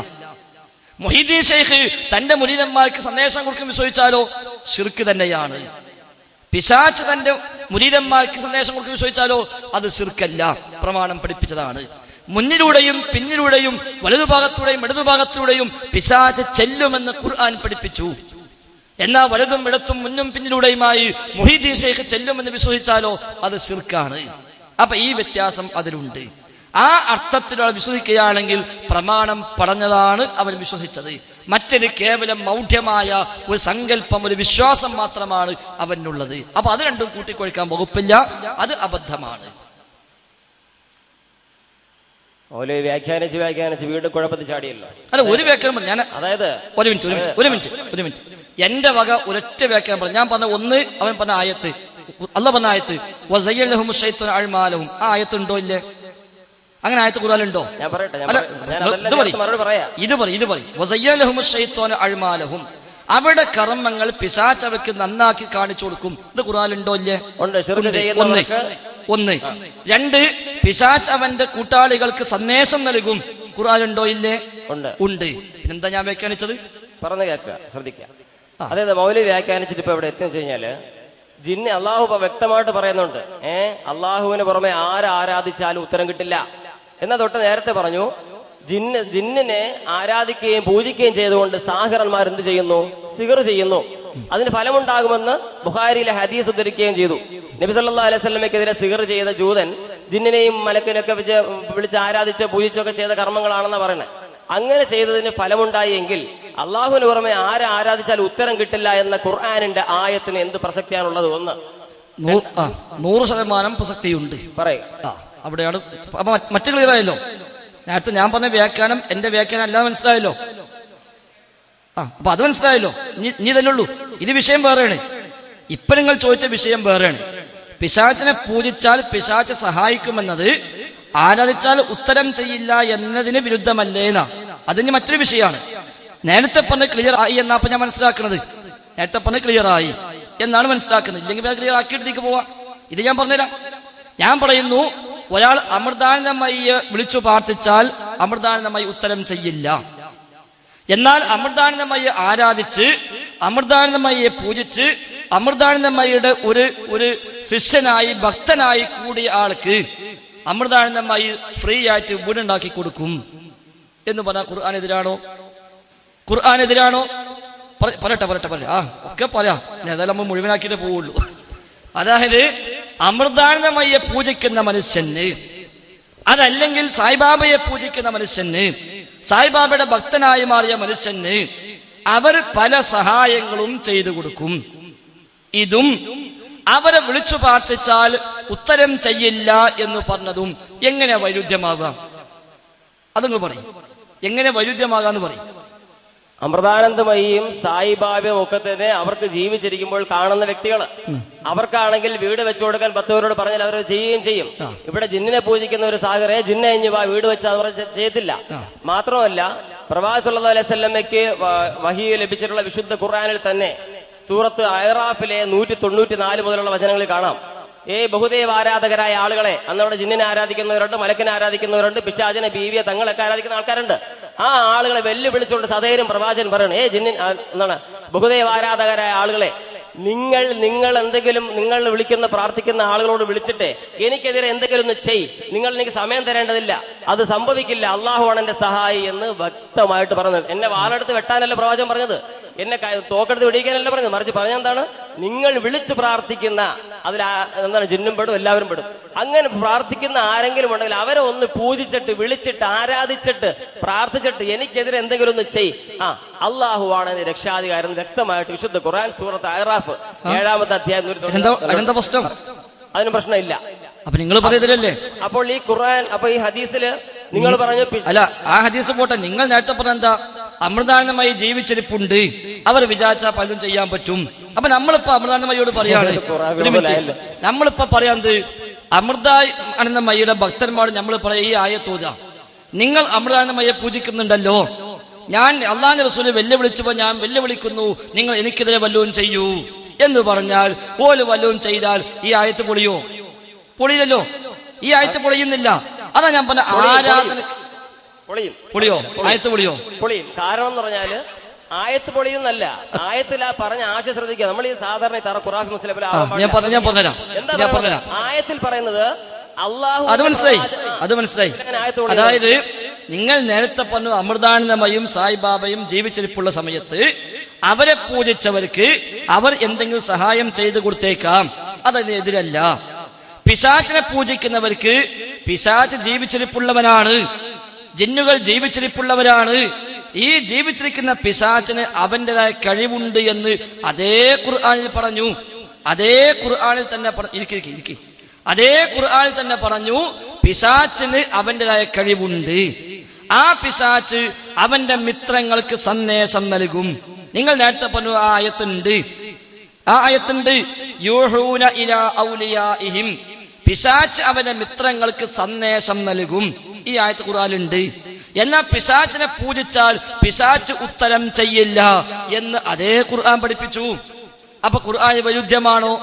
മുഹീദ്ദീൻ ഷെയ്ഖ് തന്റെ മുരീദന്മാർക്ക് സന്ദേശം കൊടുക്കും വിശ്വസിച്ചാലോ ശിർക്ക് തന്നെയാണ്. പിശാച് തന്റെ മുരീദന്മാർക്ക് സന്ദേശം കൊടുക്കും വിശ്വസിച്ചാലോ അത് ശിർക്കല്ല. പ്രമാണം പഠിപ്പിച്ചതാണ്. മുന്നിലൂടെയും പിന്നിലൂടെയും വലതുഭാഗത്തൂടെയും ഇടതുഭാഗത്തിലൂടെയും പിശാച് ചെല്ലുമെന്ന് ഖുർആൻ പഠിപ്പിച്ചു. എന്നാൽ വലതും ഇടത്തും മുന്നും പിന്നിലൂടെയുമായി മുഹീദ്ദീൻ ഷെയ്ഖ് ചെല്ലുമെന്ന് വിശ്വസിച്ചാലോ അത് ശിർക്കാണ്. അപ്പൊ ഈ വ്യത്യാസം അതിലുണ്ട്. ആ അർത്ഥത്തിൽ വിശ്വസിക്കുകയാണെങ്കിൽ പ്രമാണം പറഞ്ഞതാണ് അവൻ വിശ്വസിച്ചത്. മറ്റൊരു കേവലം മൗഢ്യമായ ഒരു സങ്കല്പം, ഒരു വിശ്വാസം മാത്രമാണ് അവനുള്ളത്. അപ്പൊ അത് രണ്ടും കൂട്ടിക്കൊഴിക്കാൻ വകുപ്പില്ല, അത് അബദ്ധമാണ്. വ്യാഖ്യാനിച്ച് വീണ്ടും കുഴപ്പത്തിൽ ചാടിയല്ലോ. അല്ല, ഒരു വ്യാഖ്യാനം ഞാൻ, അതായത് ഒരു മിനിറ്റ് എന്റെ വക ഒരൊറ്റ വ്യാഖ്യാനം പറഞ്ഞു. ഞാൻ പറഞ്ഞ ഒന്ന്, അവൻ പറഞ്ഞ ആയത്ത്, അല്ലാഹ് പറഞ്ഞ ആയത്ത് വസയ്യലഹും ശൈത്വാനു അഅ്മാലഹും. ആ ആയത്ത് ഉണ്ടോ ഇല്ലേ? അങ്ങനെ ആയത്ത് ഖുർആനിലുണ്ടോ? അവരുടെ കർമ്മങ്ങൾ പിശാച് അവർക്ക് നന്നാക്കി കാണിച്ചു കൊടുക്കും. ഇത് ഖുർആനിലുണ്ടോ ഇല്ലേ? ഒന്ന്. രണ്ട്, പിശാച് അവന്റെ കൂട്ടാളികൾക്ക് സന്ദേശം നൽകും. ഖുർആനിലുണ്ടോ ഇല്ലേ? ഉണ്ട്. പിന്നെന്താ ഞാൻ വ്യാഖ്യാനിച്ചത്? പറഞ്ഞു കേൾക്കുക, ശ്രദ്ധിക്കുക. അതായത് മൗലവി വ്യാഖ്യാനിച്ചിട്ട് ഇപ്പൊ എവിടെ എത്തിയെന്ന് വെച്ച് കഴിഞ്ഞാല് ജിന്ന് അള്ളാഹു ഇപ്പൊ വ്യക്തമായിട്ട് പറയുന്നുണ്ട്, അള്ളാഹുവിന് പുറമെ ആരാധിച്ചാലും ഉത്തരം കിട്ടില്ല എന്നാ തൊട്ട് നേരത്തെ പറഞ്ഞു. ജിന്നിനെ ആരാധിക്കുകയും പൂജിക്കുകയും ചെയ്തുകൊണ്ട് സാഹിറന്മാർ എന്ത് ചെയ്യുന്നു? സിഹർ ചെയ്യുന്നു. അതിന് ഫലമുണ്ടാകുമെന്ന് ബുഖാരിയിലെ ഹദീസ് ഉദ്ധരിക്കുകയും ചെയ്തു. നബി സല്ലല്ലാഹു അലൈഹി വസല്ലമയ്ക്കെതിരെ സിഹർ ചെയ്ത ജൂതൻ ജിന്നിനെയും മലക്കിനെയൊക്കെ വിളിച്ച് ആരാധിച്ച് പൂജിച്ചൊക്കെ ചെയ്ത കർമ്മങ്ങളാണെന്നാ പറയുന്നത്. അങ്ങനെ ചെയ്തതിന് ഫലമുണ്ടായി എങ്കിൽ അള്ളാഹുവിന് പുറമെ ആരാധിച്ചാൽ ഉത്തരം കിട്ടില്ല എന്ന ഖുർആനിന്റെ ആയത്തിന് എന്ത് പ്രസക്തിയാണുള്ളത്? 100% പ്രസക്തിയുണ്ട്. പറയുക അവിടെയാണ്. അപ്പൊ മറ്റു ക്ലിയർ ആയല്ലോ. നേരത്തെ ഞാൻ പറഞ്ഞ വ്യാഖ്യാനം എന്റെ വ്യാഖ്യാനം അല്ലാതെ മനസ്സിലായല്ലോ. അപ്പൊ അത് മനസ്സിലായല്ലോ. ഇനി തന്നെ ഉള്ളൂ. ഇത് വിഷയം വേറെയാണ്. ഇപ്പൊ നിങ്ങൾ ചോദിച്ച വിഷയം വേറെയാണ്. പിശാചിനെ പൂജിച്ചാൽ പിശാച് സഹായിക്കുമെന്നത് ആരാധിച്ചാൽ ഉത്തരം ചെയ്യില്ല എന്നതിന് വിരുദ്ധമല്ലേന്നാ. അതിന് മറ്റൊരു വിഷയമാണ്. നേരത്തെ പറഞ്ഞ് ക്ലിയർ ആയി എന്നാ അപ്പൊ ഞാൻ മനസ്സിലാക്കുന്നത്. നേരത്തെ പറഞ്ഞ് ക്ലിയർ ആയി എന്നാണ് മനസ്സിലാക്കുന്നത്. ഇല്ലെങ്കിൽ ക്ലിയർ ആക്കിയിട്ടേക്ക് പോവാം. ഇത് ഞാൻ പറഞ്ഞുതരാം. ഞാൻ പറയുന്നു, ഒരാൾ അമൃതാനന്ദമയ്യെ വിളിച്ചു പ്രാർത്ഥിച്ചാൽ അമൃതാനന്ദമയി ഉത്തരം ചെയ്യില്ല. എന്നാൽ അമൃതാനന്ദമയെ ആരാധിച്ച് അമൃതാനന്ദമയെ പൂജിച്ച് അമൃതാനന്ദമയുടെ ഒരു ശിഷ്യനായി ഭക്തനായി കൂടിയ ആൾക്ക് അമൃതാനന്ദമായി ഫ്രീ ആയിട്ട് വീടുണ്ടാക്കി കൊടുക്കും എന്ന് പറഞ്ഞാൽ ഖുർആനെതിരാണോ? ഖുർആനെതിരാണോ? പറയട്ടെ ഒക്കെ പറയാം. ഏതായാലും നമ്മൾ മുഴുവനാക്കിയിട്ട് പോവുള്ളൂ. അതായത് അമൃതാനന്ദമയെ പൂജിക്കുന്ന മനുഷ്യന്, അതല്ലെങ്കിൽ സായിബാബയെ പൂജിക്കുന്ന മനുഷ്യന്, സായിബാബയുടെ ഭക്തനായി മാറിയ മനുഷ്യന് അവർ പല സഹായങ്ങളും ചെയ്തു കൊടുക്കും. ഇതും അവരെ വിളിച്ചു പ്രാർത്ഥിച്ചാൽ ഉത്തരം ചെയ്യില്ല എന്ന് പറഞ്ഞതും എങ്ങനെ വൈരുദ്ധ്യമാകാം? അതങ്ങൾ പറയും. എങ്ങനെ വൈരുദ്ധ്യമാകാന്ന് പറയും. അമൃതാനന്ദമയിയും സായിബാബയും ഒക്കെ തന്നെ അവർക്ക് ജീവിച്ചിരിക്കുമ്പോൾ കാണുന്ന വ്യക്തികള്. അവർക്കാണെങ്കിൽ വീട് വെച്ചു കൊടുക്കാൻ 10 പേരോട് പറഞ്ഞാൽ അവർ ചെയ്യുകയും ചെയ്യും. ഇവിടെ ജിന്നിനെ പൂജിക്കുന്ന ഒരു സാഗറെ ജിന്നെ കഴിഞ്ഞ് വീട് വെച്ച് അവർ ചെയ്യത്തില്ല. മാത്രമല്ല പ്രവാചകൻ സല്ലല്ലാഹു അലൈഹി വസല്ലമയ്ക്ക് വഹി ലഭിച്ചിട്ടുള്ള വിശുദ്ധ ഖുർആനിൽ തന്നെ സൂറത്ത് അഹ്റാഫിലെ 194 മുതലുള്ള വചനങ്ങളിൽ കാണാം, ബഹുദൈവ ആരാധകരായ ആളുകളെ, അന്നവിടെ ജിന്നിനെ ആരാധിക്കുന്നവരുണ്ട്, മലക്കിനെ ആരാധിക്കുന്നവരുണ്ട്, പിശാചിനെ, ബീവിയെ, തങ്ങളൊക്കെ ആരാധിക്കുന്ന ആൾക്കാരുണ്ട്. ആ ആളുകളെ വെല്ലുവിളിച്ചുകൊണ്ട് സധൈര്യം പ്രവാചകൻ പറയണം, ജിന്നിൻ എന്താണ് ബഹുദൈവ ആരാധകരായ ആളുകളെ, നിങ്ങൾ എന്തെങ്കിലും നിങ്ങൾ വിളിക്കുന്ന പ്രാർത്ഥിക്കുന്ന ആളുകളോട് വിളിച്ചിട്ട് എനിക്കെതിരെ എന്തെങ്കിലും ഒന്ന് ചെയ്, നിങ്ങൾ എനിക്ക് സമയം തരേണ്ടതില്ല, അത് സംഭവിക്കില്ല, അള്ളാഹുവാണ് എന്റെ സഹായി എന്ന് വ്യക്തമായിട്ട് പറഞ്ഞത്. എന്നെ വാളെടുത്ത് വെട്ടാനല്ല പ്രവാചകൻ പറഞ്ഞത്, എന്നെ തോക്കെടുത്ത് വെടിയിക്കാനല്ല പറഞ്ഞത്. മറിച്ച് പറഞ്ഞെന്താണ്, നിങ്ങൾ വിളിച്ച് പ്രാർത്ഥിക്കുന്ന, അതിൽ എന്താണ് ജിന്നും പെടും എല്ലാവരും പെടും. അങ്ങനെ പ്രാർത്ഥിക്കുന്ന ആരെങ്കിലും ഉണ്ടെങ്കിൽ അവരെ ഒന്ന് പൂജിച്ചിട്ട് വിളിച്ചിട്ട് ആരാധിച്ചിട്ട് പ്രാർത്ഥിച്ചിട്ട് എനിക്കെതിരെ എന്തെങ്കിലും ഒന്ന് ചെയ്, അള്ളാഹുവാണ് എന്റെ രക്ഷാധികാരം വ്യക്തമായിട്ട് വിശുദ്ധ ഖുർആൻ സൂറത്ത് അഹ്റാഫ് 7-ാമത്തെ അധ്യായം. അതിന് പ്രശ്നമില്ല. അപ്പൊ നിങ്ങൾ പറയുന്നില്ലല്ലേ? അപ്പോൾ ഈ ഖുർആൻ, അപ്പൊ ഈ ഹദീസില് നിങ്ങൾ പറഞ്ഞു അല്ല, ആ ഹദീസ് പോട്ടെ, നിങ്ങൾ നേരത്തെ പറഞ്ഞ എന്താ, അമൃതാനന്ദമായി ജീവിച്ചിരിപ്പുണ്ട്, അവർ വിചാരിച്ചാൽ പലതും ചെയ്യാൻ പറ്റും. അപ്പൊ നമ്മളിപ്പോ അമൃതാനന്ദമയോട് പറയാണ്, നമ്മളിപ്പോ പറയാന്ത്, അമൃതാനന്ദമയുടെ ഭക്തന്മാർ നമ്മൾ പറയാ ഈ ആയത്തോതാ, നിങ്ങൾ അമൃതാനന്ദമയെ പൂജിക്കുന്നുണ്ടല്ലോ, ഞാൻ അള്ളാഹുവിന്റെ റസൂലിനെ വെല്ലുവിളിച്ചപ്പോ ഞാൻ വെല്ലുവിളിക്കുന്നു, നിങ്ങൾ എനിക്കെതിരെ വല്ലതും ചെയ്യൂ എന്ന് പറഞ്ഞാൽ ഓല് വല്ലതും ചെയ്താൽ ഈ ആയത്ത് പൊളിയോ? പൊളിയല്ലോ. ഈ ആയത്ത് പൊളിയുന്നില്ല. അതാ ഞാൻ പറഞ്ഞ ആരാധന പൊളിയോ? ആയത്ത് പൊളിയോ? പൊളിയും. കാരണം എന്ന് പറഞ്ഞാല് ആയത്ത് പൊളിയുന്നല്ല, ആയത്തിൽ ആ പറഞ്ഞ ആശയം ശ്രദ്ധിക്കുക. നമ്മൾ ഈ സാധാരണ ഖുറാൻ മുസ്ലിം ആയത്തിൽ പറയുന്നത് അള്ളാഹു, അത് മനസ്സിലായി. അതായത് നിങ്ങൾ നേരത്തെ പറഞ്ഞു അമൃതാനന്ദമയും സായിബാബയും ജീവിച്ചിരിപ്പുള്ള സമയത്ത് അവരെ പൂജിച്ചവർക്ക് അവർ എന്തെങ്കിലും സഹായം ചെയ്തു കൊടുത്തേക്കാം, അതിനെതിരല്ല. പിശാചിനെ പൂജിക്കുന്നവർക്ക് പിശാച് ജീവിച്ചിരിപ്പുള്ളവനാണ്, ജിന്നുകൾ ജീവിച്ചിരിപ്പുള്ളവരാണ്, ഈ ജീവിച്ചിരിക്കുന്ന പിശാചിന് അവന്റേതായ കഴിവുണ്ട് എന്ന് അതേ ഖുർആനിൽ പറഞ്ഞു. അതേ ഖുർആനിൽ തന്നെ അതേ ഖുർആനിൽ തന്നെ പറഞ്ഞു പിശാചിന് അവന്റേതായ കഴിവുണ്ട്. ആ പിശാച് അവന്റെ മിത്രങ്ങൾക്ക് സന്ദേശം നൽകും. നിങ്ങൾ നേരത്തെ പറഞ്ഞു ആ ആയത്തുണ്ട് യൂഹൂന ഇലാ ഔലിയാഇഹിം, പിശാച് അവന്റെ മിത്രങ്ങൾക്ക് സന്ദേശം നൽകും. ഈ ആയത്ത് ഖുർആനിലുണ്ട്. എന്നാൽ പിശാചിനെ പൂജിച്ചാൽ പിശാച് ഉത്തരം ചെയ്യില്ല എന്ന് അതേ ഖുർആൻ പഠിപ്പിച്ചു. അപ്പൊ ഖുർആൻ വൈരുദ്ധ്യമാണോ?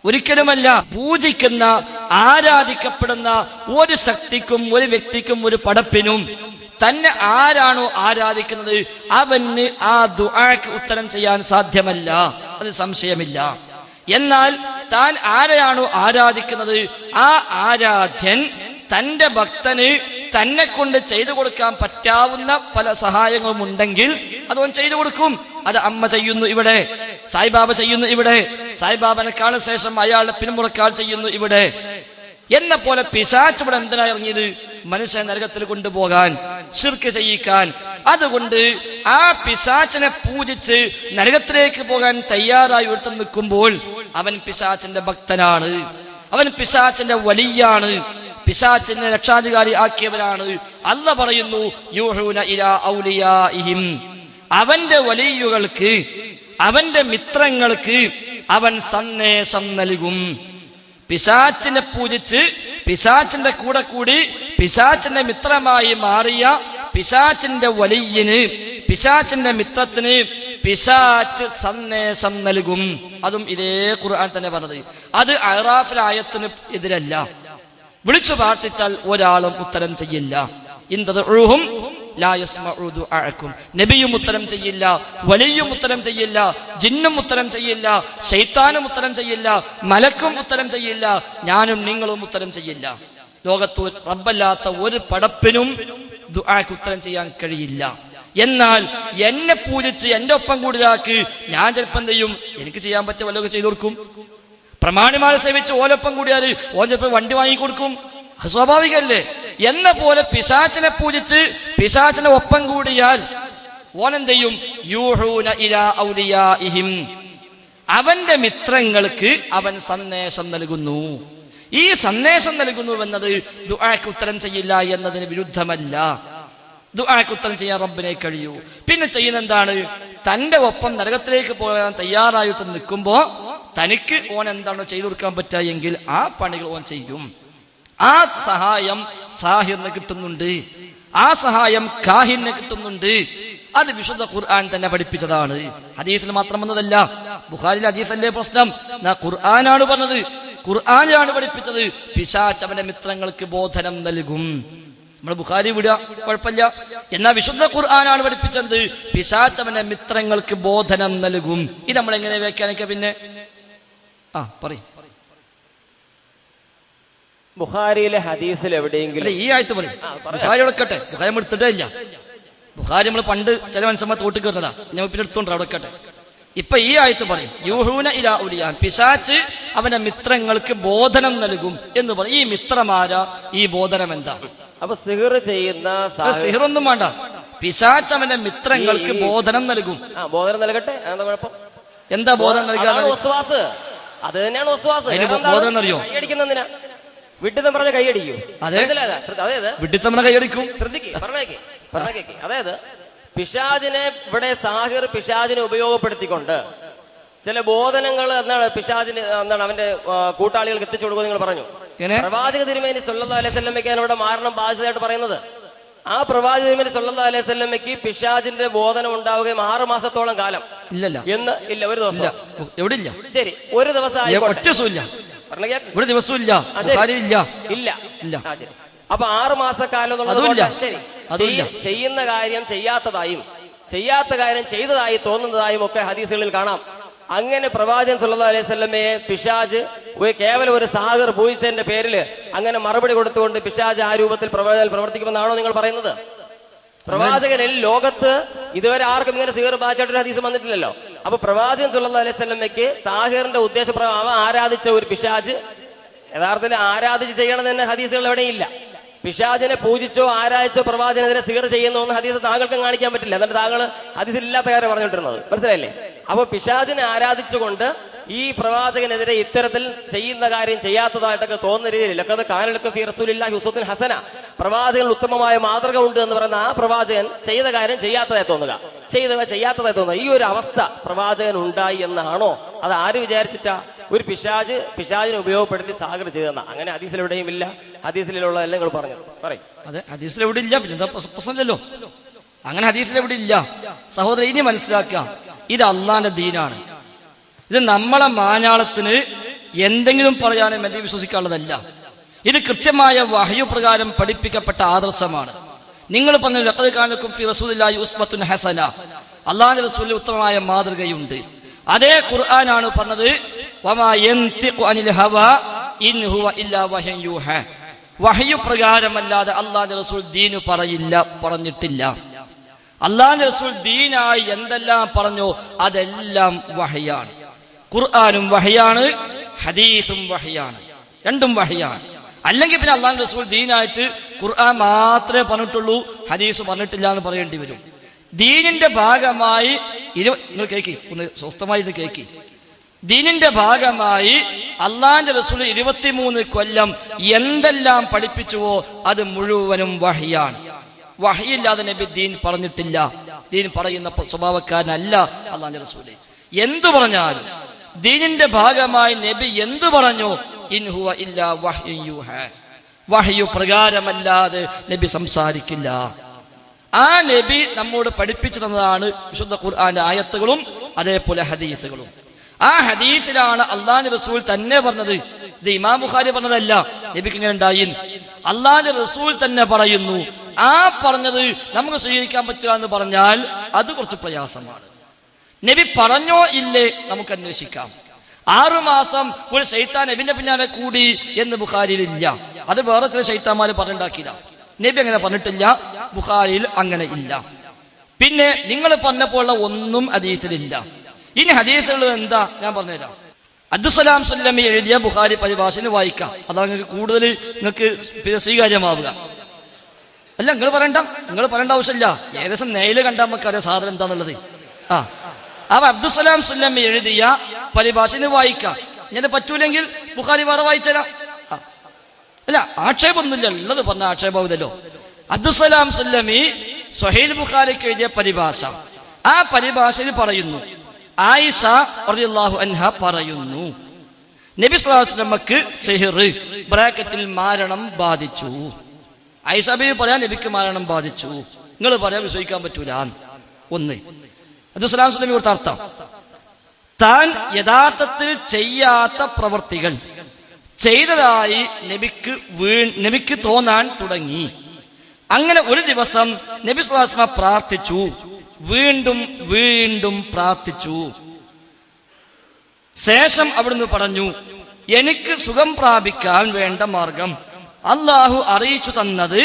ഒരിക്കലുമല്ല. പൂജിക്കുന്ന ആരാധിക്കപ്പെടുന്ന ഒരു ശക്തിക്കും ഒരു വ്യക്തിക്കും ഒരു പടപ്പിനും തന്നെ ആരാണോ ആരാധിക്കുന്നത് അവന് ആ ദുആക്ക് ഉത്തരം ചെയ്യാൻ സാധ്യമല്ല, അത് സംശയമില്ല. എന്നാൽ താൻ ആരെയാണോ ആരാധിക്കുന്നത് ആ ആരാധ്യൻ തന്റെ ഭക്തന് തന്നെ കൊണ്ട് ചെയ്തു കൊടുക്കാൻ പറ്റാവുന്ന പല സഹായങ്ങളും ഉണ്ടെങ്കിൽ അതവൻ ചെയ്തു കൊടുക്കും. അത് അമ്മ ചെയ്യുന്നു ഇവിടെ, സായിബാബ ചെയ്യുന്നു ഇവിടെ, സായിബാബനെക്കാൾ ശേഷം അയാളുടെ പിന്മുറക്കാൾ ചെയ്യുന്നു ഇവിടെ എന്ന പോലെ പിശാച് ഇവിടെ എന്തിനാ ഇറങ്ങിയത്? മനുഷ്യനെ നരകത്തിൽ കൊണ്ടുപോകാൻ, ശിർക്ക് ചെയ്യിക്കാൻ. അതുകൊണ്ട് ആ പിശാചിനെ പൂജിച്ച് നരകത്തിലേക്ക് പോകാൻ തയ്യാറായി ഒരുത്തൻ നിൽക്കുമ്പോൾ അവൻ പിശാചിന്റെ ഭക്തനാണ്, അവൻ പിശാചിന്റെ വലിയാണ്, പിശാചിനെ രക്ഷാധികാരി ആക്കിയവരാണ്. അല്ലാഹു പറയുന്നു യൂഹൂന ഇലാ ഔലിയാഇഹിം, അവന്റെ വലിയുകൾക്ക്, അവന്റെ മിത്രങ്ങൾക്ക് അവൻ സന്ദേശം നൽകും. പിശാചിനെ പൂജിച്ച് പിശാചിന്റെ കൂടെ കൂടി പിശാചിന്റെ മിത്രമായി മാറിയ പിശാചിന്റെ വലിയന്, പിശാചിന്റെ മിത്രത്തിന് പിശാച് സന്ദേശം നൽകും. അതും ഇതേ ഖുർആൻ തന്നെ പറഞ്ഞത്. അത് അഹ്റാഫിലെ ആയത്തിന് എതിരല്ല. വിളിച്ചു പ്രാർത്ഥിച്ചാൽ ഒരാളും ഉത്തരം ചെയ്യില്ല. ഇൻ തദ്ഉഹും ലാ യസ്മഉ ദുആഅക്കും. നബിയും ഉത്തരം ചെയ്യില്ല, വലിയും ഉത്തരം ചെയ്യില്ല, ജിന്നും ഉത്തരം ചെയ്യില്ല, ശൈത്താനും ഉത്തരം ചെയ്യില്ല, മലക്കും ഉത്തരം ചെയ്യില്ല, ഞാനും നിങ്ങളും ഉത്തരം ചെയ്യില്ല. ലോകത്ത് റബ്ബല്ലാത്ത ഒരു പടപ്പിനും ദുആക്ക് ഉത്തരം ചെയ്യാൻ കഴിയില്ല. എന്നാൽ എന്നെ പൂജിച്ച് എന്റെ ഒപ്പം കൂടിയാക്ക് ഞാൻ ചിലപ്പോൾ എന്ത് ചെയ്യും, എനിക്ക് ചെയ്യാൻ പറ്റിയ വല്ലതൊക്കെ ചെയ്തു കൊടുക്കും. പ്രമാണിമാരെ സേവിച്ച് ഓലൊപ്പം കൂടിയാൽ ഓൻ ചിലപ്പോൾ വണ്ടി വാങ്ങിക്കൊടുക്കും. സ്വാഭാവികല്ലേ? എന്ന പോലെ പിശാചിനെ പൂജിച്ച് പിശാചിനെ ഒപ്പം കൂടിയാൽ ഓൻ എന്ത് ചെയ്യും? യൂഹൂന ഇലാ ഔലിയാഇഹിം, അവന്റെ മിത്രങ്ങൾക്ക് അവൻ സന്ദേശം നൽകുന്നു. ഈ സന്ദേശം നൽകുന്നു എന്നത് ദുആക്ക് ഉത്തരം ചെയ്യില്ല എന്നതിന് വിരുദ്ധമല്ല. ദുആക്ക് ഉത്തരം ചെയ്യാൻ റബ്ബിനെ കഴിയൂ. പിന്നെ ചെയ്യുന്ന എന്താണ്? തന്റെ ഒപ്പം നരകത്തിലേക്ക് പോകാൻ തയ്യാറായിട്ട് നിൽക്കുമ്പോ തനിക്ക് ഓൻ എന്താണോ ചെയ്തു കൊടുക്കാൻ പറ്റുക എങ്കിൽ ആ പണികൾ ഓൻ ചെയ്യും. ആ സഹായം സാഹിറിന് കിട്ടുന്നുണ്ട്, ആ സഹായം കാഹിന് കിട്ടുന്നുണ്ട്. അത് വിശുദ്ധ ഖുർആൻ തന്നെ പഠിപ്പിച്ചതാണ്. ഹദീസിൽ മാത്രം വന്നതല്ല. ബുഖാരിയിലെ ഹദീസല്ലേ പ്രശ്നം? ഖുർആനാണ് പറഞ്ഞത്, ഖുർആനാണ് പഠിപ്പിച്ചത്. പിശാച് അവന്റെ മിത്രങ്ങൾക്ക് ബോധനം നൽകും. നമ്മൾ ബുഖാരി വിടുക കുഴപ്പമില്ല, എന്നാൽ വിശുദ്ധ ഖുർആനാണ് പഠിപ്പിച്ചത് പിശാച് അവന്റെ മിത്രങ്ങൾക്ക് ബോധനം നൽകും. ഇത് നമ്മൾ എങ്ങനെ വ്യാഖ്യാനിക്കുക? പിന്നെ പറയും ബുഖാരിയിലെ ഹദീസിൽ എവിടെയെങ്കിലും ഈ ആയത്ത് പറയും. ബുഖാരി എടുക്കട്ടെ, ബുഖാരി നമ്മൾ എടുത്തിട്ടേ ഇല്ല. ബുഖാരി നമ്മൾ പണ്ട് ചില മനുഷ്യന്മാർ തോട്ടി കയറുന്നതാ, ഞാൻ പിന്നെ എടുത്തോണ്ട് അവിടെ വെക്കട്ടെ. ഇപ്പൊ ഈ ആയത്ത് പറയും യൂഹൂന ഇലാ ഔലിയാ, പിശാച് അവന്റെ മിത്രങ്ങൾക്ക് ബോധനം നൽകും എന്ന് പറയും. ഈ മിത്രമാരാ? ഈ ബോധനം എന്താ? അപ്പൊ സിഹിർ ചെയ്യുന്ന സിഹിറൊന്നും വേണ്ട, പിശാച് അവന്റെ മിത്രങ്ങൾക്ക് ബോധനം നൽകും. ബോധനം നൽകട്ടെ, എന്താ കുഴപ്പം? എന്താ ബോധനം നൽകുക? അത് തന്നെയാണ് വസ്വാസ്. ബോധനം അറിയോ? കൈയടിക്കുന്നതിനാ? വിഡിത്തം പറഞ്ഞ കൈയടിക്കും. അതായത് വിഡിത്തം കൈയടിക്കും. ശ്രദ്ധിക്കേ, പറഞ്ഞേക്ക്. അതായത് പിശാചിനെ ഇവിടെ സാഹിർ പിശാചിനെ ഉപയോഗപ്പെടുത്തിക്കൊണ്ട് ചില ബോധനങ്ങൾ എന്താണ് പിശാചിന് എന്താണ് അവന്റെ കൂട്ടാളികൾക്ക് എത്തിച്ചു കൊടുക്കുക നിങ്ങൾ പറഞ്ഞു. പ്രവാചക തിരുമേനി സല്ലല്ലാഹു അലൈഹി വസല്ലമയ്ക്കാണ് ഇവിടെ മാരണം ബാധിച്ചതായിട്ട് പറയുന്നത്. ആ പ്രവാചക തിരുമേനി സല്ലല്ലാഹു അലൈഹി വസല്ലമയ്ക്ക് പിശാചിന്റെ ബോധനം ഉണ്ടാവുകയും 6 മാസത്തോളം കാലം എന്ന് ഇല്ല, ഒരു ദിവസം എവിടെ ഇല്ല. ശരി, ഒരു ദിവസം ഒരു ദിവസവും ഇല്ല. അപ്പൊ 6 മാസക്കാലം ചെയ്യുന്ന കാര്യം ചെയ്യാത്ത കാര്യം ചെയ്തതായി തോന്നുന്നതായും ഒക്കെ ഹദീസുകളിൽ കാണാം. അങ്ങനെ പ്രവാചകൻ സല്ലല്ലാഹു അലൈഹി വസല്ലമയെ പിശാച് കേവലം ഒരു സാഹിർ പൂജിച്ചതിന്റെ പേരിൽ അങ്ങനെ മറുപടി കൊടുത്തുകൊണ്ട് പിശാച് ആ രൂപത്തിൽ പ്രവർത്തിക്കുമെന്നാണോ നിങ്ങൾ പറയുന്നത്? പ്രവാചകനിൽ ലോകത്ത് ഇതുവരെ ആർക്കും ഇങ്ങനെ സിഹിർ ബാധിച്ചിട്ടൊരു ഹദീസ് വന്നിട്ടില്ലല്ലോ. അപ്പൊ പ്രവാചകൻ സല്ലല്ലാഹു അലൈഹി വസല്ലമയ്ക്ക് സാഹിറിന്റെ ഉദ്ദേശപ്രകാരം അവ ആരാധിച്ച ഒരു പിശാച് യഥാർത്ഥത്തിൽ ആരാധിച്ച് ചെയ്യണമെന്ന് തന്നെ ഹദീസുകൾ എവിടെയില്ല. പിശാചിനെ പൂജിച്ചോ ആരാധിച്ചോ പ്രവാചകനെതിരെ സിഹിർ ചെയ്യുന്ന ഒന്ന് ഹദീസ് താങ്കൾക്കും കാണിക്കാൻ പറ്റില്ല. എന്നിട്ട് താങ്കൾ ഹദീസിൽ ഇല്ലാത്ത കാര്യം പറഞ്ഞിട്ടിരുന്നത് മനസ്സിലായില്ലേ? അപ്പൊ പിശാചിനെ ആരാധിച്ചുകൊണ്ട് ഈ പ്രവാചകനെതിരെ ഇത്തരത്തിൽ ചെയ്യുന്ന കാര്യം ചെയ്യാത്തതായിട്ടൊക്കെ തോന്നുന്ന രീതിയിൽ ലഖദ് കാന ലക്കും ഫീ റസൂലില്ലാഹി ഉസ്വത്തുൻ ഹസന, പ്രവാചകൻ ഉത്തമമായ മാതൃക ഉണ്ട് എന്ന് പറയുന്ന ആ പ്രവാചകൻ ചെയ്ത കാര്യം ചെയ്യാത്തതായി തോന്നുക, ചെയ്യാത്തതായി തോന്നുക. ഈ ഒരു അവസ്ഥ പ്രവാചകൻ ഉണ്ടായി എന്നാണോ? അത് ആര് വിചാരിച്ചിട്ടാ? ഒരു പിശാചിനെ ഉപയോഗപ്പെടുത്തി സാഗർ ചെയ്തെന്ന അങ്ങനെ ഹദീസിലെവിടെയും ഇല്ല. ഹദീസിലുള്ള എല്ലാം നിങ്ങൾ പറഞ്ഞത് പറയും. അതെ, ഹദീസിലെവിടെ ഇല്ല. പിന്നെ പ്രശ്നമില്ലല്ലോ, അങ്ങനെ ഹദീസിലെവിടെ ഇല്ല. സഹോദരൻ, ഇനി മനസ്സിലാക്കുക, ഇത് അള്ളാന്റെ ദീനാണ്. ഇത് നമ്മളെ മാനാളത്തിന് എന്തെങ്കിലും പറയാനും എന്ത് വിശ്വസിക്കാനുള്ളതല്ല. ഇത് കൃത്യമായ വഹ്യു പ്രകാരം പഠിപ്പിക്കപ്പെട്ട ആദർശമാണ്. നിങ്ങൾ പറഞ്ഞു ലഖദ് കാന ലക്കും ഫീ റസൂലില്ലാഹി ഉസ്വത്തുൻ ഹസന, അള്ളാഹുവിന്റെ റസൂലിൽ ഉത്തമമായ മാതൃകയുണ്ട്. അതേ ഖുർആനാണ് പറഞ്ഞത് വമാ യൻതിഖു അനിൽ ഹവാ ഇൻ ഹുവ ഇല്ലാ വഹ്യൻ യൂഹാ, വഹ്യു പ്രകാരമല്ലാതെ അള്ളാഹുവിന്റെ റസൂൽ ദീൻ പറഞ്ഞിട്ടില്ല. അള്ളാഹുവിന്റെ റസൂൽ ദീനായി എന്തെല്ലാം പറഞ്ഞോ അതെല്ലാം വഹ്യാണ്. ഖുർആനും വഹ്യാണ്, ഹദീസും വഹ്യാണ്, രണ്ടും വഹ്യാണ്. അല്ലെങ്കിൽ പിന്നെ അള്ളാഹുവിന്റെ റസൂൽ ദീനായിട്ട് ഖുർആൻ മാത്രമേ പറഞ്ഞിട്ടുള്ളൂ, ഹദീസ് പറഞ്ഞിട്ടില്ല എന്ന് പറയേണ്ടി വരും. ദീനിന്റെ ഭാഗമായി നിങ്ങൾ കേൾക്കി, ഒന്ന് സ്വസ്ഥമായി ഇത് കേൾക്കി. ദീനിന്റെ ഭാഗമായി അള്ളാഹുവിന്റെ റസൂൽ 23 കൊല്ലം എന്തെല്ലാം പഠിപ്പിച്ചുവോ അത് മുഴുവനും വഹ്യാണ്. വഹ്യില്ലാതെ നബി ദീൻ പറഞ്ഞിട്ടില്ല. ദീൻ പറയുന്ന സ്വഭാവക്കാരനല്ല അള്ളാഹുവിന്റെ റസൂൽ. എന്തു പറഞ്ഞാലും ദീനിന്റെ ഭാഗമായി നബി എന്തു പറഞ്ഞു? ഇൻ ഹുവ ഇല്ലാ വഹ്യൻ യൂഹാ, വഹ്യു പ്രകാരമല്ലാതെ നബി സംസാരിക്കില്ല. ആ നബി നമ്മോട് പഠിപ്പിച്ചു തന്നതാണ് വിശുദ്ധ ഖുർആന്റെ ആയത്തുകളും അതേപോലെ ഹദീസുകളും. ആ ഹദീസിലാണ് അള്ളാഹുവിന്റെ റസൂൽ തന്നെ പറഞ്ഞത്. ഇത് ഇമാം ബുഖാരി പറഞ്ഞതല്ല. നബിക്ക് ഇങ്ങനെ ഉണ്ടായി. അള്ളാഹുവിന്റെ റസൂൽ തന്നെ പറയുന്നു ആ പറഞ്ഞത് നമുക്ക് സ്വീകരിക്കാൻ പറ്റില്ല എന്ന് പറഞ്ഞാൽ അത് കുറച്ച് പ്രയാസമാണ്. നബി പറഞ്ഞോ ഇല്ലേ നമുക്ക് അന്വേഷിക്കാം. 6 മാസം ഒരു ശൈത്താൻ നബിന്റെ പിന്നാലെ കൂടി എന്ന് ബുഖാരിയിൽ ഇല്ല. അത് വേറെ ചില ശൈത്താന്മാര് പറഞ്ഞുണ്ടാക്കിയതാ. നബി അങ്ങനെ പറഞ്ഞിട്ടില്ല, ബുഖാരിയിൽ അങ്ങനെ ഇല്ല. പിന്നെ നിങ്ങൾ പറഞ്ഞപ്പോഴുള്ള ഒന്നും ഹദീസിലില്ല. ഇനി ഹദീസിലുള്ളത് എന്താ ഞാൻ പറഞ്ഞുതരാം. അബ്ദുസ്സലാം സുല്ലമി എഴുതിയ ബുഖാരി പരിഭാഷന് വായിക്കാം. അതാ നിങ്ങൾക്ക് കൂടുതൽ നിങ്ങൾക്ക് സ്വീകാര്യമാവുക. അല്ല, നിങ്ങൾ പറയേണ്ട ആവശ്യമില്ല. ഏകദേശം നെയില് കണ്ടാൽ നമുക്കറിയാം സാധനം എന്താന്നുള്ളത്. അപ്പൊ അബ്ദുസ്സലാം സുല്ലമി എഴുതിയ പരിഭാഷന് വായിക്കാം. ഞാൻ പറ്റൂലെങ്കിൽ ബുഖാരി വേറെ വായിച്ചരാം. അല്ല, ആക്ഷേപമൊന്നുമില്ല, ഉള്ളത് പറഞ്ഞ ആക്ഷേപമില്ലല്ലോ. അബ്ദുസ്സലാം സുല്ലമി സ്വഹീഹ് ബുഖാരിക്ക് എഴുതിയ പരിഭാഷ, ആ പരിഭാഷയിൽ പറയുന്നു, ആയിഷ റളിയല്ലാഹു അൻഹ പറയുന്നു, നബി സ്വല്ലല്ലാഹു അലൈഹി വസല്ലമക്ക് സിഹ്ർ ബ്രാക്കറ്റിൽ മാരണം ബാധിച്ചു. ആയിഷ ബീവി പറയാൻ നബിക്ക് മാരണം ബാധിച്ചു, നിങ്ങൾ പറയാൻ വിശ്വസിക്കാൻ പറ്റൂല. ഒന്ന്, അബ്ദുസ്സലാം സുല്ലമി കൊടുത്ത അർത്ഥം, താൻ യഥാർത്ഥത്തിൽ ചെയ്യാത്ത പ്രവൃത്തികൾ ചെയ്തതായി നബിക്ക് തോന്നാൻ തുടങ്ങി. അങ്ങനെ ഒരു ദിവസം നബി സ്വല്ലല്ലാഹു അലൈഹി വസല്ലം പ്രാർത്ഥിച്ചു, വീണ്ടും വീണ്ടും പ്രാർത്ഥിച്ചു. ശേഷം അവിടുന്ന് പറഞ്ഞു, എനിക്ക് സുഖം പ്രാപിക്കാൻ വേണ്ട മാർഗം അള്ളാഹു അറിയിച്ചു തന്നത്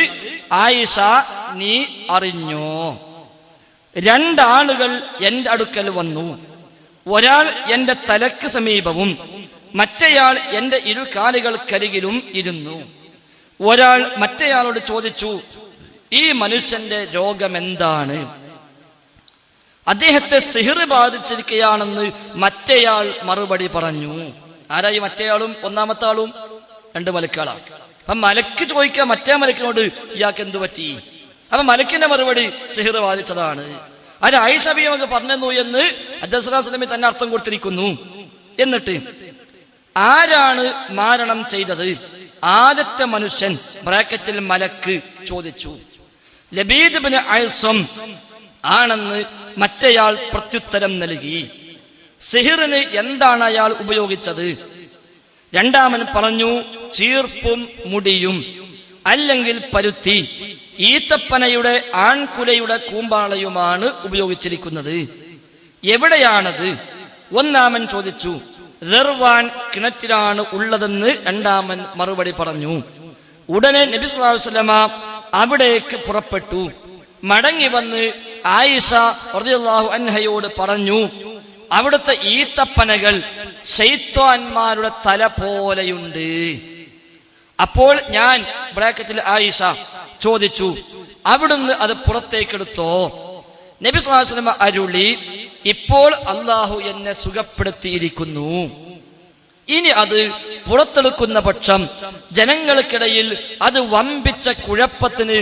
ആയിഷ നീ അറിഞ്ഞോ? 2 ആളുകൾ എന്റെ അടുക്കൽ വന്നു. ഒരാൾ എന്റെ തലക്ക് സമീപവും മറ്റേയാൾ എന്റെ 2 കാലുകൾക്കരികിലും ഇരുന്നു. ഒരാൾ മറ്റേയാളോട് ചോദിച്ചു, ഈ മനുഷ്യന്റെ രോഗം എന്താണ്? അദ്ദേഹത്തെ സിഹ്ർ ബാധിച്ചിരിക്കുകയാണെന്ന് മറ്റേയാൾ മറുപടി പറഞ്ഞു. ആരായി മറ്റേയാളും ഒന്നാമത്തെ ആളും? 2 മലക്കുകളാണ്. അപ്പൊ മലക്ക് ചോദിക്കുക മറ്റേ മലക്കിനോട്, ഇയാൾക്ക് എന്തു പറ്റി? അപ്പൊ മലക്കിന്റെ മറുപടി സിഹ്ർ ബാധിച്ചതാണ്. അത് ആയിഷ ബീവി നമുക്ക് പറഞ്ഞു എന്ന് അബ്ദുസ്സലാം സുല്ലമി തന്നെ അർത്ഥം കൊടുത്തിരിക്കുന്നു. എന്നിട്ട് ആരാണ് മാരണം ചെയ്തത്? ആദ്യത്തെ മനുഷ്യൻ ബ്രാക്കറ്റിൽ മലക്ക് ചോദിച്ചു. ലബീദ് ഇബ്നു അയ്സം ആണെന്ന് മറ്റേയാൾ പ്രത്യുത്തരം നൽകി. സിഹിറിന് എന്താണ് അയാൾ ഉപയോഗിച്ചത്? രണ്ടാമൻ പറഞ്ഞു, ചീർപ്പും മുടിയും, അല്ലെങ്കിൽ പരുത്തി, ഈത്തപ്പനയുടെ ആൺകുലയുടെ കൂമ്പാളയുമാണ് ഉപയോഗിച്ചിരിക്കുന്നത്. എവിടെയാണത്? ഒന്നാമൻ ചോദിച്ചു. ദർവാൻ കിണറ്റിലാണ് ഉള്ളതെന്ന് രണ്ടാമൻ മറുപടി പറഞ്ഞു. ഉടനെ നബി സല്ലല്ലാഹു അലൈഹി വസല്ലമ അവിടേക്ക് പുറപ്പെട്ടു. മടങ്ങി വന്ന് ആയിഷ റളിയല്ലാഹു അൻഹയോട് പറഞ്ഞു, അവിടുത്തെ ഈത്തപ്പനകൾ ശൈത്വാന്മാരുടെ തല പോലെയുണ്ട്. അപ്പോൾ ഞാൻ ബ്രാക്കറ്റിൽ ആയിഷ ചോദിച്ചു, അവിടുന്ന് അത് പുറത്തേക്കെടുത്തോ? നബി സല്ലല്ലാഹു അലൈഹി വസല്ലം അരുളി, ഇപ്പോൾ അള്ളാഹു എന്നെ സുഖപ്പെടുത്തിയിരിക്കുന്നു. ഇനി അത് പുറത്തെടുക്കുന്ന പക്ഷം ജനങ്ങൾക്കിടയിൽ അത് വമ്പിച്ച കുഴപ്പത്തിന്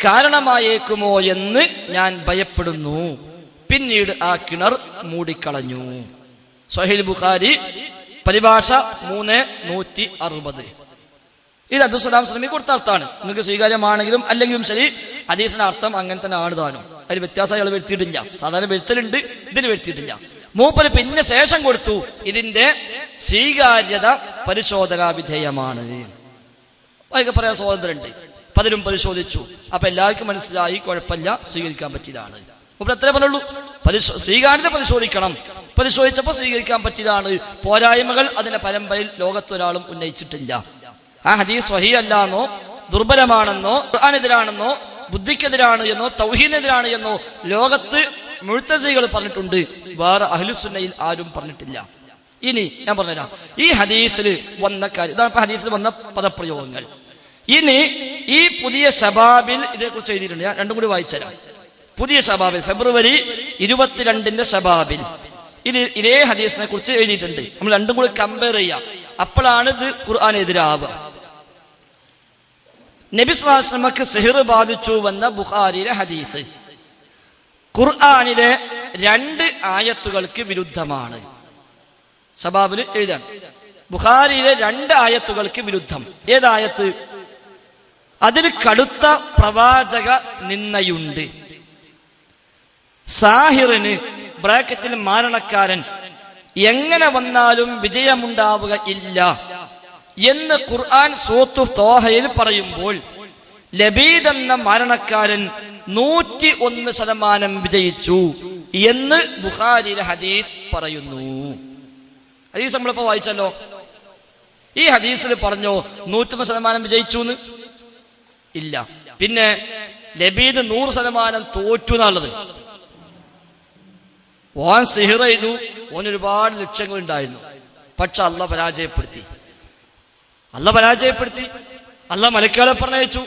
കാരണമായേക്കുമോ എന്ന് ഞാൻ ഭയപ്പെടുന്നു. പിന്നീട് ആ കിണർ മൂടിക്കളഞ്ഞു. സ്വഹീഹ് ബുഖാരി പരിഭാഷ 360. ഇത് അബ്ദുസ്സലാം സുല്ലമി കൊടുത്ത അർത്ഥമാണ്. നിങ്ങൾക്ക് സ്വീകാര്യമാണെങ്കിലും അല്ലെങ്കിലും ശരി, ഹദീസിന്റെ അർത്ഥം അങ്ങനെ തന്നെ ആണ് താനും. അതിൽ വ്യത്യാസം അയാൾ വരുത്തിയിട്ടില്ല. സാധാരണ വരുത്തലുണ്ട്, ഇതിന് വരുത്തിയിട്ടില്ല. മൂപ്പര് പിന്നെ ശേഷം കൊടുത്തു, ഇതിന്റെ സ്വീകാര്യത പരിശോധനാ വിധേയമാണ്. അതൊക്കെ പറയാൻ സ്വാതന്ത്ര്യമുണ്ട്. പലരും പരിശോധിച്ചു. അപ്പൊ എല്ലാവർക്കും മനസ്സിലായി കുഴപ്പമില്ല, സ്വീകരിക്കാൻ പറ്റിയതാണ്. മൂപ്പര് അത്രേ പറഞ്ഞുള്ളൂ, സ്വീകാര്യത പരിശോധിക്കണം. പരിശോധിച്ചപ്പോൾ സ്വീകരിക്കാൻ പറ്റിയതാണ്. പോരായ്മകൾ അതിന്റെ പരമ്പരയിൽ ലോകത്തൊരാളും ഉന്നയിച്ചിട്ടില്ല. ആ ഹദീസ് സ്വഹീഹ് അല്ലാന്നോ ദുർബലമാണെന്നോ ഖുർആനെതിരാണെന്നോ ബുദ്ധിക്കെതിരാണ് എന്നോ തൗഹീദിനെതിരാണ് എന്നോ ലോകത്ത് മുഅ്തസിലികൾ പറഞ്ഞിട്ടുണ്ട്. വേറെ അഹ്ലുസുന്നയിൽ ആരും പറഞ്ഞിട്ടില്ല. ഇനി ഞാൻ പറഞ്ഞുതരാം, ഈ ഹദീസിൽ വന്ന കാര്യം ഇതാണ്. ഹദീസിൽ വന്ന പദപ്രയോഗങ്ങൾ. ഇനി ഈ പുതിയ ശബാബിൽ ഇതേക്കുറിച്ച് എഴുതിയിട്ടുണ്ട്. ഞാൻ രണ്ടും കൂടി വായിച്ചുതരാം. പുതിയ ശബാബിൽ ഫെബ്രുവരി 22 ശബാബിൽ ഇതേ ഹദീസിനെ കുറിച്ച് എഴുതിയിട്ടുണ്ട്. നമ്മൾ രണ്ടും കൂടി കമ്പയർ ചെയ്യാം. അപ്പോഴാണ് ഇത് ഖുർആനെതിരാവുക. നബി സല്ലല്ലാഹു അലൈഹി വസല്ലമക്ക് സിഹ്ർ ബാധിച്ചു വന്ന ബുഖാരിയിലെ ഹദീസ് ഖുർആനിലെ 2 ആയത്തുകൾക്ക് വിരുദ്ധമാണ്. ശബാബിൽ എഴുതാണ്, ബുഖാരിയിലെ 2 ആയത്തുകൾക്ക് വിരുദ്ധം. ഏതായത്ത്? അതിൽ കടുത്ത പ്രവാചക നിന്ദയുണ്ട്. സാഹിറിന് ബ്രാക്കറ്റിൽ മാരണക്കാരൻ എങ്ങനെ വന്നാലും വിജയമുണ്ടാവുക ഇല്ല എന്ന് ഖുർആൻ സൂറത്ത് തോഹയിൽ പറയുമ്പോൾ ലബീദ് എന്ന മരണക്കാരൻ 101% വിജയിച്ചു എന്ന് ബുഖാരിയിലെ ഹദീസ് പറയുന്നു. ഹദീസ് നമ്മളിപ്പോ വായിച്ചല്ലോ. ഈ ഹദീസിൽ പറഞ്ഞോ 101% വിജയിച്ചു എന്ന്? ഇല്ല. പിന്നെ ലബീദ് 100% തോറ്റു എന്നുള്ളത്. ഓൻ സിഹിർ ചെയ്തു, ഓൻ ഒരുപാട് ലക്ഷ്യങ്ങൾ ഉണ്ടായിരുന്നു. പക്ഷെ അള്ളാഹ് പരാജയപ്പെടുത്തി. അള്ളാഹ് മലക്കുകളെ പറഞ്ഞയച്ചു,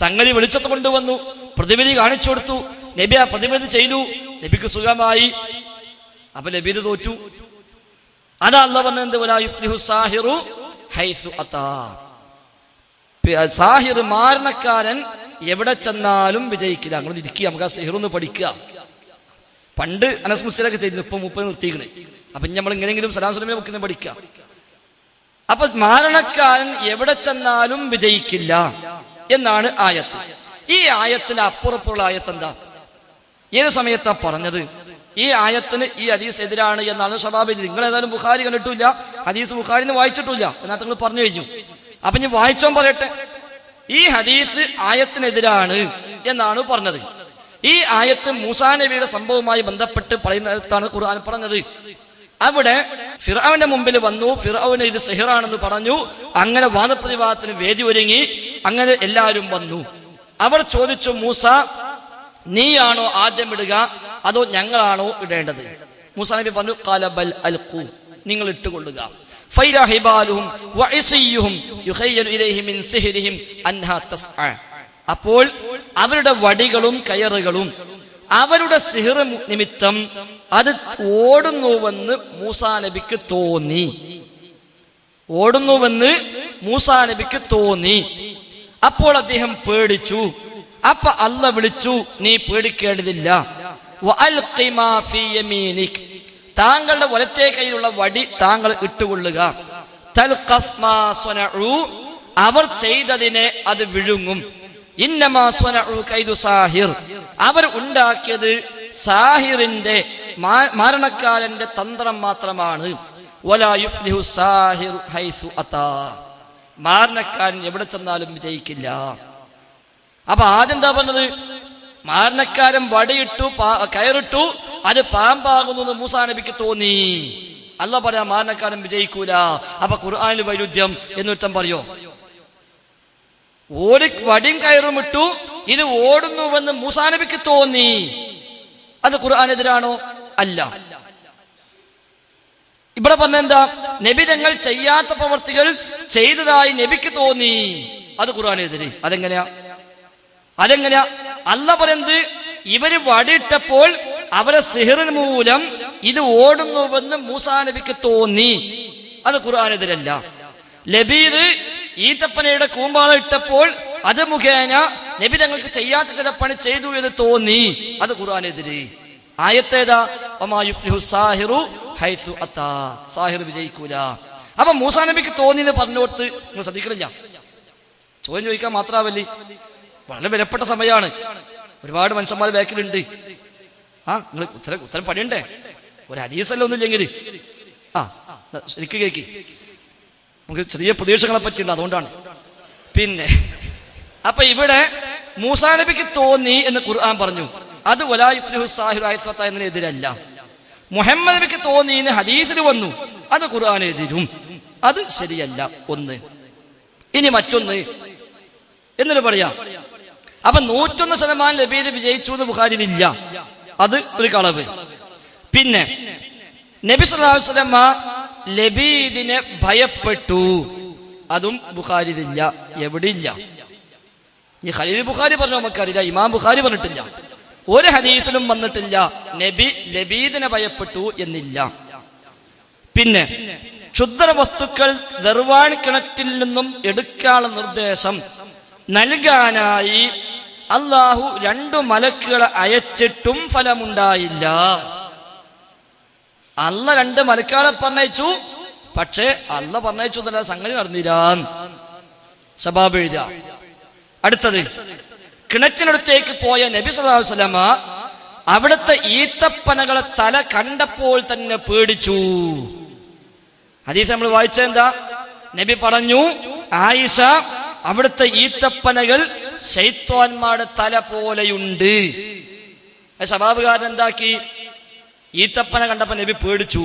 സംഗതി വെളിച്ചത്ത് കൊണ്ടുവന്നു, പ്രതിവിധി കാണിച്ചു കൊടുത്തു. നബി ആ പ്രതിവിധി ചെയ്തു, നബിക്ക് സുഖമായി. അപ്പൊ ലബീദ് തോറ്റു. അതാ അള്ളാഹ് പറഞ്ഞത്, വലാ യുഫ്ലിഹു സാഹിറു ഹൈസു അതാ. സാഹിർ മാരണക്കാരൻ എവിടെ ചെന്നാലും വിജയിക്കില്ല. അങ്ങനെ ഇരിക്കുക, നമുക്ക് ആ സിഹിർ ഒന്ന് പഠിക്കുക. പണ്ട് അനസ് മുസ്ലിമൊക്കെ ചെയ്തിരുന്നു, ഇപ്പൊ 30 നിർത്തിക്കണേ. അപ്പൊ നമ്മൾ ഇങ്ങനെയെങ്കിലും സലാം സുലൈമിനെ നമുക്ക് പഠിക്കാം. അപ്പൊ മാരണക്കാരൻ എവിടെ ചെന്നാലും വിജയിക്കില്ല എന്നാണ് ആയത്ത്. ഈ ആയത്തിന് അപ്പുറപ്പുള്ള ആയത്ത് എന്താ? ഏത് സമയത്താ പറഞ്ഞത്? ഈ ആയത്തിന് ഈ ഹദീസ് എതിരാണ് എന്നാണ് സ്വഭാവം. നിങ്ങൾ ഏതായാലും ബുഖാരി കണ്ടിട്ടില്ല, ഹദീസ് ബുഖാരിന്ന് വായിച്ചിട്ടില്ല എന്നാ നിങ്ങൾ പറഞ്ഞു കഴിഞ്ഞു. അപ്പൊ ഞാൻ വായിച്ചോ പറയട്ടെ. ഈ ഹദീസ് ആയത്തിനെതിരാണ് എന്നാണ് പറഞ്ഞത്. ഈ ആയത്ത് മൂസാ നബിയുടെ സംഭവവുമായി ബന്ധപ്പെട്ട് പറയുന്നിടത്താണ് ഖുർആൻ പറഞ്ഞത്. അവിടെ ഫിർഔന്റെ മുമ്പിൽ വന്നു, ഫിർഔന് ഇത് സിഹിറാണെന്ന് പറഞ്ഞു. അങ്ങനെ വാദപ്രതിവാദത്തിന് വേദി ഒരുങ്ങി. അങ്ങനെ എല്ലാവരും വന്നു. അവർ ചോദിച്ചു, മൂസ നീയാണോ ആദ്യം ഇടുക അതോ ഞങ്ങളാണോ ഇടേണ്ടത്? മൂസാ നബി പറഞ്ഞു, ഖാല ബൽ അൽഖു, നിങ്ങൾ ഇട്ടുകൊള്ളുക. ഫൈദാ ഹിബാലുഹും വഇസിയ്യുഹും യുഖയ്യലു ഇലൈഹി മിൻ സിഹ്രിഹിം അൻഹാ തസ്അ. അപ്പോൾ അവരുടെ വടികളും കയറുകളും അവരുടെ സിഹിർ നിമിത്തം അത് ഓടുന്നുവെന്ന് മൂസാ നബിക്ക് തോന്നി. അപ്പോൾ അദ്ദേഹം പേടിച്ചു. അപ്പൊ അല്ലാഹ് വിളിച്ചു, നീ പേടിക്കേണ്ടതില്ല. വഅൽഖി മാ ഫീ യമീനിക്, താങ്കളുടെ വലത്തെ കൈയിലുള്ള വടി താങ്കൾ ഇട്ടുകൊള്ളുക. തൽഖഫ് മാ സ്വനഉ, അവർ ചെയ്തതിനെ അത് വിഴുങ്ങും. ഇന്നമാ സ്വനഉ കൈദു സാഹിർ, അവർ ഉണ്ടാക്കിയത് സാഹിറിന്റെ മാരണക്കാരന്റെ തന്ത്രം മാത്രമാണ്. വലാ യുഫ്ലിഹു സാഹിർ ഹൈസു അതാ, മാരണക്കാരൻ എവിടെ ചെന്നാലും വിജയിക്കില്ല. അപ്പൊ ആദ്യം എന്താ പറഞ്ഞത്? മാരണക്കാരൻ വടിയിട്ടു, കയറിട്ടു, അത് പാമ്പാകുന്നു മൂസാ നബിക്ക് തോന്നി. അല്ലാഹ് പറയാ മാരണക്കാരൻ വിജയിക്കൂല. അപ്പൊ ഖുർആനിൽ വൈരുദ്ധ്യം എന്നൊരുത്തം പറയോ? വടിയും കയറും ഇട്ടു, ഇത് ഓടുന്നുവെന്ന് മൂസാ നബിക്ക് തോന്നി. അത് ഖുർആനെതിരാണോ? അല്ല. ഇവിടെ പറഞ്ഞെന്താ? നബി തങ്ങൾ ചെയ്യാത്ത പ്രവർത്തികൾ ചെയ്തതായി നബിക്ക് തോന്നി. അത് ഖുർആനെതിരെ. അതെങ്ങനെയാ? അല്ലാഹ് പറയുന്നത്, ഇവര് വടിയിട്ടപ്പോൾ അവരെ സിഹിറിന് മൂലം ഇത് ഓടുന്നുവെന്ന് മൂസാ നബിക്ക് തോന്നി. അത് ഖുർആനെതിരല്ല. ലബീദ് ഈത്തപ്പനയുടെ കൂമ്പാളം ഇട്ടപ്പോൾ അത് മുഖേന നബി തങ്ങൾക്ക് ചെയ്യാത്ത ചില പണി ചെയ്തു എന്ന് തോന്നി. അത് ഖുർആനെതിരെ. ആയത്തേതാ? വമാ യുഫ്ലിഹു സാഹിറു ഹൈസു അതാ, സാഹിർ വിജയിക്കൂല. അപ്പൊ മൂസാ നബിക്ക് തോന്നി എന്ന് പറഞ്ഞോട്ട് നിങ്ങൾ ശ്രദ്ധിക്കണില്ല. ചോദ്യം ചോദിക്കാൻ മാത്രാവല്ലേ, വളരെ വിലപ്പെട്ട സമയമാണ്. ഒരുപാട് മനുഷ്യന്മാർ ബാക്കിലുണ്ട്. നിങ്ങൾ ഉത്തരം പണിയണ്ടേ? ഒരു ഹദീസല്ല ഒന്നുമില്ലെങ്കിൽ ശരിക്ക് കേക്ക്. നമുക്ക് ചെറിയ പ്രതീക്ഷകളെ പറ്റിയുണ്ട്, അതുകൊണ്ടാണ്. പിന്നെ അപ്പൊ ഇവിടെ മൂസാ നബിക്ക് തോന്നി എന്ന് ഖുർആൻ പറഞ്ഞു. അത് വലാ യുഫ്ലിഹു സാഹിറു ഹൈസു അതാ എന്നതിനെതിരല്ല. മുഹമ്മദ് നബിക്ക് തോന്നി എന്ന് ഹദീസിൽ വന്നു. അത് ഖുർആനെതിരും. അത് ശരിയല്ല. ഒന്ന്. ഇനി മറ്റൊന്ന് എന്നിട്ട് പറയാം. അപ്പൊ 101% ലബീദ് വിജയിച്ചു എന്ന് ബുഖാരിയിലില്ല. അത് ഒരു കളവ്. പിന്നെ നബി സല്ലല്ലാഹു അലൈഹി വസല്ലം ലബീദിനെ ഭയപ്പെട്ടു. അതും ബുഖാരിയിലില്ല, എവിടെയില്ല. ഈ ഖലീൽ ബുഖാരി പറഞ്ഞു നമുക്കറിയില്ല, ഇമാം ബുഖാരി പറഞ്ഞിട്ടില്ല. ഒരു ഹദീസിലും വന്നിട്ടില്ല നബി ലബീദിനെ ഭയപ്പെട്ടു എന്നില്ല. പിന്നെ ക്ഷുദ്ര വസ്തുക്കൾ ദർവാണി കിണറ്റിൽ നിന്നും എടുക്കാനുള്ള നിർദ്ദേശം നൽകാനായി അള്ളാഹു 2 മലക്കുകളെ അയച്ചിട്ടും ഫലമുണ്ടായില്ല. അള്ളാഹ് 2 മലക്കുകളെ പറഞ്ഞയച്ചു, പക്ഷേ അള്ളാഹ് പറഞ്ഞയച്ചു എന്നല്ല, സംഗതി നടന്നില്ല. ശബാബ് എഴുതുക. അടുത്തത്, കിണറ്റിനടുത്തേക്ക് പോയ നബി സല്ലല്ലാഹു അലൈഹി വസല്ലമ അവിടുത്തെ ഈത്തപ്പനകളെ തല കണ്ടപ്പോൾ തന്നെ പേടിച്ചു. ഹദീസ് നമ്മൾ വായിച്ചെന്താ? നബി പറഞ്ഞു, ആയിഷ അവിടുത്തെ ഈത്തപ്പനകൾ ശൈത്വാന്മാരുടെ തല പോലെയുണ്ട്. ശബാബുകാരൻ എന്താക്കി? ഈത്തപ്പനെ കണ്ടപ്പോ നബി പേടിച്ചു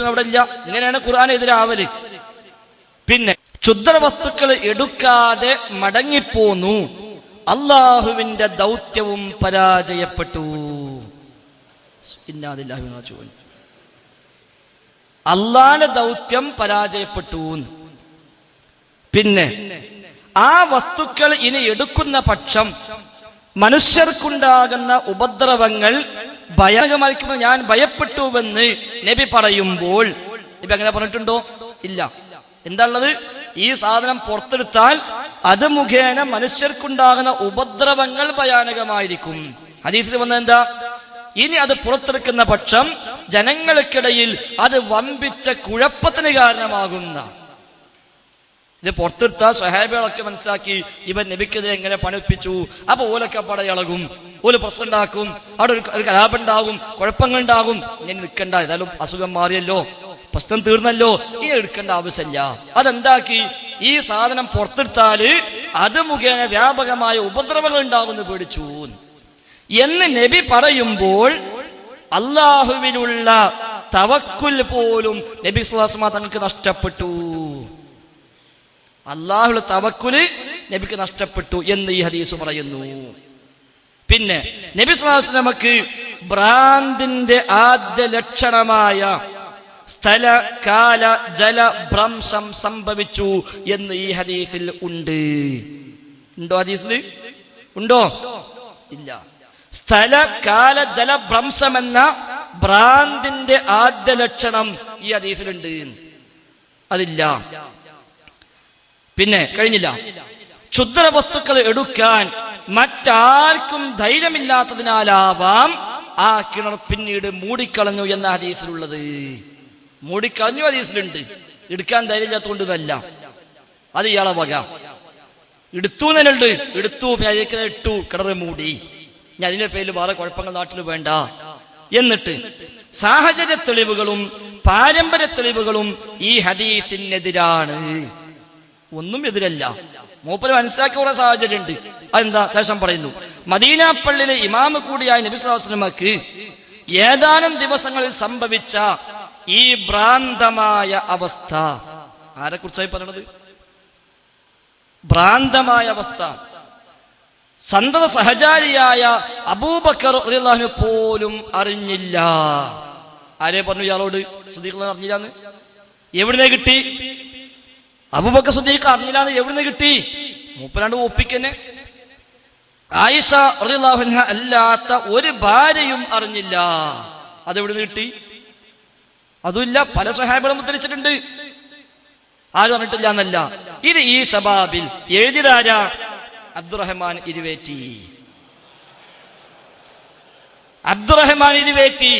അവിടെ ഇല്ല. ഇങ്ങനെയാണ് ഖുർആൻ എതിരാവല്. പിന്നെ ക്ഷുദ്ര വസ്തുക്കൾ എടുക്കാതെ മടങ്ങിപ്പോന്നു. അള്ളാഹുവിന്റെ ദൗത്യവും പരാജയപ്പെട്ടു. അള്ളാന്റെ ദൗത്യം പരാജയപ്പെട്ടു. പിന്നെ ആ വസ്തുക്കൾ ഇനി എടുക്കുന്ന പക്ഷം മനുഷ്യർക്കുണ്ടാകുന്ന ഉപദ്രവങ്ങൾ ഭയാനകമായിരിക്കുമ്പോൾ ഞാൻ ഭയപ്പെട്ടുവെന്ന് നബി പറയുമ്പോൾ നബി അങ്ങനെ പറഞ്ഞിട്ടുണ്ടോ? ഇല്ല. എന്താണുള്ളത്? ഈ സാധനം പുറത്തെടുത്താൽ അത് മുഖേന മനുഷ്യർക്കുണ്ടാകുന്ന ഉപദ്രവങ്ങൾ ഭയാനകമായിരിക്കും. ഹദീസിൽ വന്നത് എന്താ? ഇനി അത് പുറത്തെടുക്കുന്ന പക്ഷം ജനങ്ങൾക്കിടയിൽ അത് വമ്പിച്ച കുഴപ്പത്തിന് കാരണമാകുന്ന. ഇത് പുറത്തെടുത്താൽ സ്വഹാബികളൊക്കെ മനസ്സിലാക്കി ഇവൻ നബിക്കെതിരെ എങ്ങനെ പണിപ്പിച്ചു. അപ്പൊ ഓലൊക്കെ പടയളകും, ഓല് പ്രശ്നം ഉണ്ടാക്കും, അവിടെ ഒരു കലാപം ഉണ്ടാകും, കുഴപ്പങ്ങൾ ഉണ്ടാകും. ഇങ്ങനെ നിൽക്കണ്ട, ഏതായാലും അസുഖം മാറിയല്ലോ, പ്രശ്നം തീർന്നല്ലോ, ഇനി എടുക്കേണ്ട ആവശ്യമില്ല. അതെന്താക്കി? ഈ സാധനം പുറത്തെടുത്താല് അത് മുഖേന വ്യാപകമായ ഉപദ്രവങ്ങൾ ഉണ്ടാകുമെന്ന് പേടിച്ചു എന്ന് നബി പറയുമ്പോൾ അള്ളാഹുവിനുള്ള തവക്കുൽ പോലും നബി സ്വല്ലല്ലാഹു അലൈഹി വസല്ലം തങ്ങൾക്ക് നഷ്ടപ്പെട്ടു. അള്ളാഹുവിന്റെ തവക്കുല് നബിക്ക് നഷ്ടപ്പെട്ടു എന്ന് ഈ ഹദീസ് പറയുന്നു. പിന്നെ നബി സ്വല്ലല്ലാഹു അലൈഹി വസല്ലമക്ക് ഭ്രാന്തിന്റെ ആദ്യ ലക്ഷണമായ സ്ഥല കാല ജല ഭ്രംശം സംഭവിച്ചു എന്ന് ഈ ഹദീസിൽ ഉണ്ട്. ഉണ്ടോ? ഹദീസിൽ ഉണ്ടോ? ഇല്ല. സ്ഥല കാല ജല ഭ്രംശം എന്ന ഭ്രാന്തിന്റെ ആദ്യ ലക്ഷണം ഈ ഹദീസിലുണ്ട്. അതില്ല. പിന്നെ കഴിഞ്ഞില്ല. ക്ഷുദ്ര വസ്തുക്കൾ എടുക്കാൻ മറ്റാർക്കും ധൈര്യമില്ലാത്തതിനാലാവാം ആ കിണർ പിന്നീട് മൂടിക്കളഞ്ഞു എന്ന ഹദീസിലുള്ളത്. മൂടിക്കളഞ്ഞു ഹദീസിലുണ്ട്. എടുക്കാൻ ധൈര്യമില്ലാത്തതുകൊണ്ടല്ല, അത് ഇയാളെ വക. എടുത്തു എന്നുണ്ട്, എടുത്തു, ഇട്ടു, കിണർ മൂടി. ഞാൻ അതിന്റെ പേരിൽ വേറെ കുഴപ്പങ്ങൾ നാട്ടിൽ വേണ്ട. എന്നിട്ട് സാഹചര്യ തെളിവുകളും പാരമ്പര്യ തെളിവുകളും ഈ ഹദീസിനെതിരാണ്. ഒന്നും എതിരല്ല. മൂപ്പര് മനസ്സിലാക്കിയ കുറെ സാഹചര്യം ഉണ്ട്. അതെന്താ? ശേഷം പറയുന്നു. മദീന പള്ളിയിലെ ഇമാമ് കൂടിയായ നബി സല്ലല്ലാഹു അലൈഹി വസല്ലമക്ക് ഏതാനും ദിവസങ്ങളിൽ സംഭവിച്ച ഈ ഭ്രാന്തമായ അവസ്ഥ, ആരെ കുറിച്ചായി പറയണത്? ഭ്രാന്തമായ അവസ്ഥ സന്തത സഹചാരിയായ അബൂബക്കർ റളിയല്ലാഹു അൻഹു പോലും അറിഞ്ഞില്ല. ആരെ പറഞ്ഞു ഇയാളോട്? സിദ്ദീഖ് അറിഞ്ഞില്ലാന്ന്. എവിടുന്നേ കിട്ടി? അബൂബക്കർ സിദ്ദീഖ് അറിഞ്ഞില്ലാന്ന് എവിടുന്ന് കിട്ടി? മൂപ്പരാണ്ട് ഒപ്പിക്കന്നെ. ആയിഷ റളിയല്ലാഹു അൻഹ അല്ലാത്ത ഒരു ഭാര്യയും അറിഞ്ഞില്ല. അതെവിടുന്ന് കിട്ടി? അതുമില്ല. പല സ്വഹാബികളും ഉദ്ധരിച്ചിട്ടുണ്ട്, ആരും അറിഞ്ഞിട്ടില്ല എന്നല്ല. ഇത് ഈ ശബാബിൽ എഴുതിയതാരാ? അബ്ദുറഹ്മാൻ ഇരുവേറ്റി. അബ്ദുറഹ്മാൻ ഇരുവേറ്റി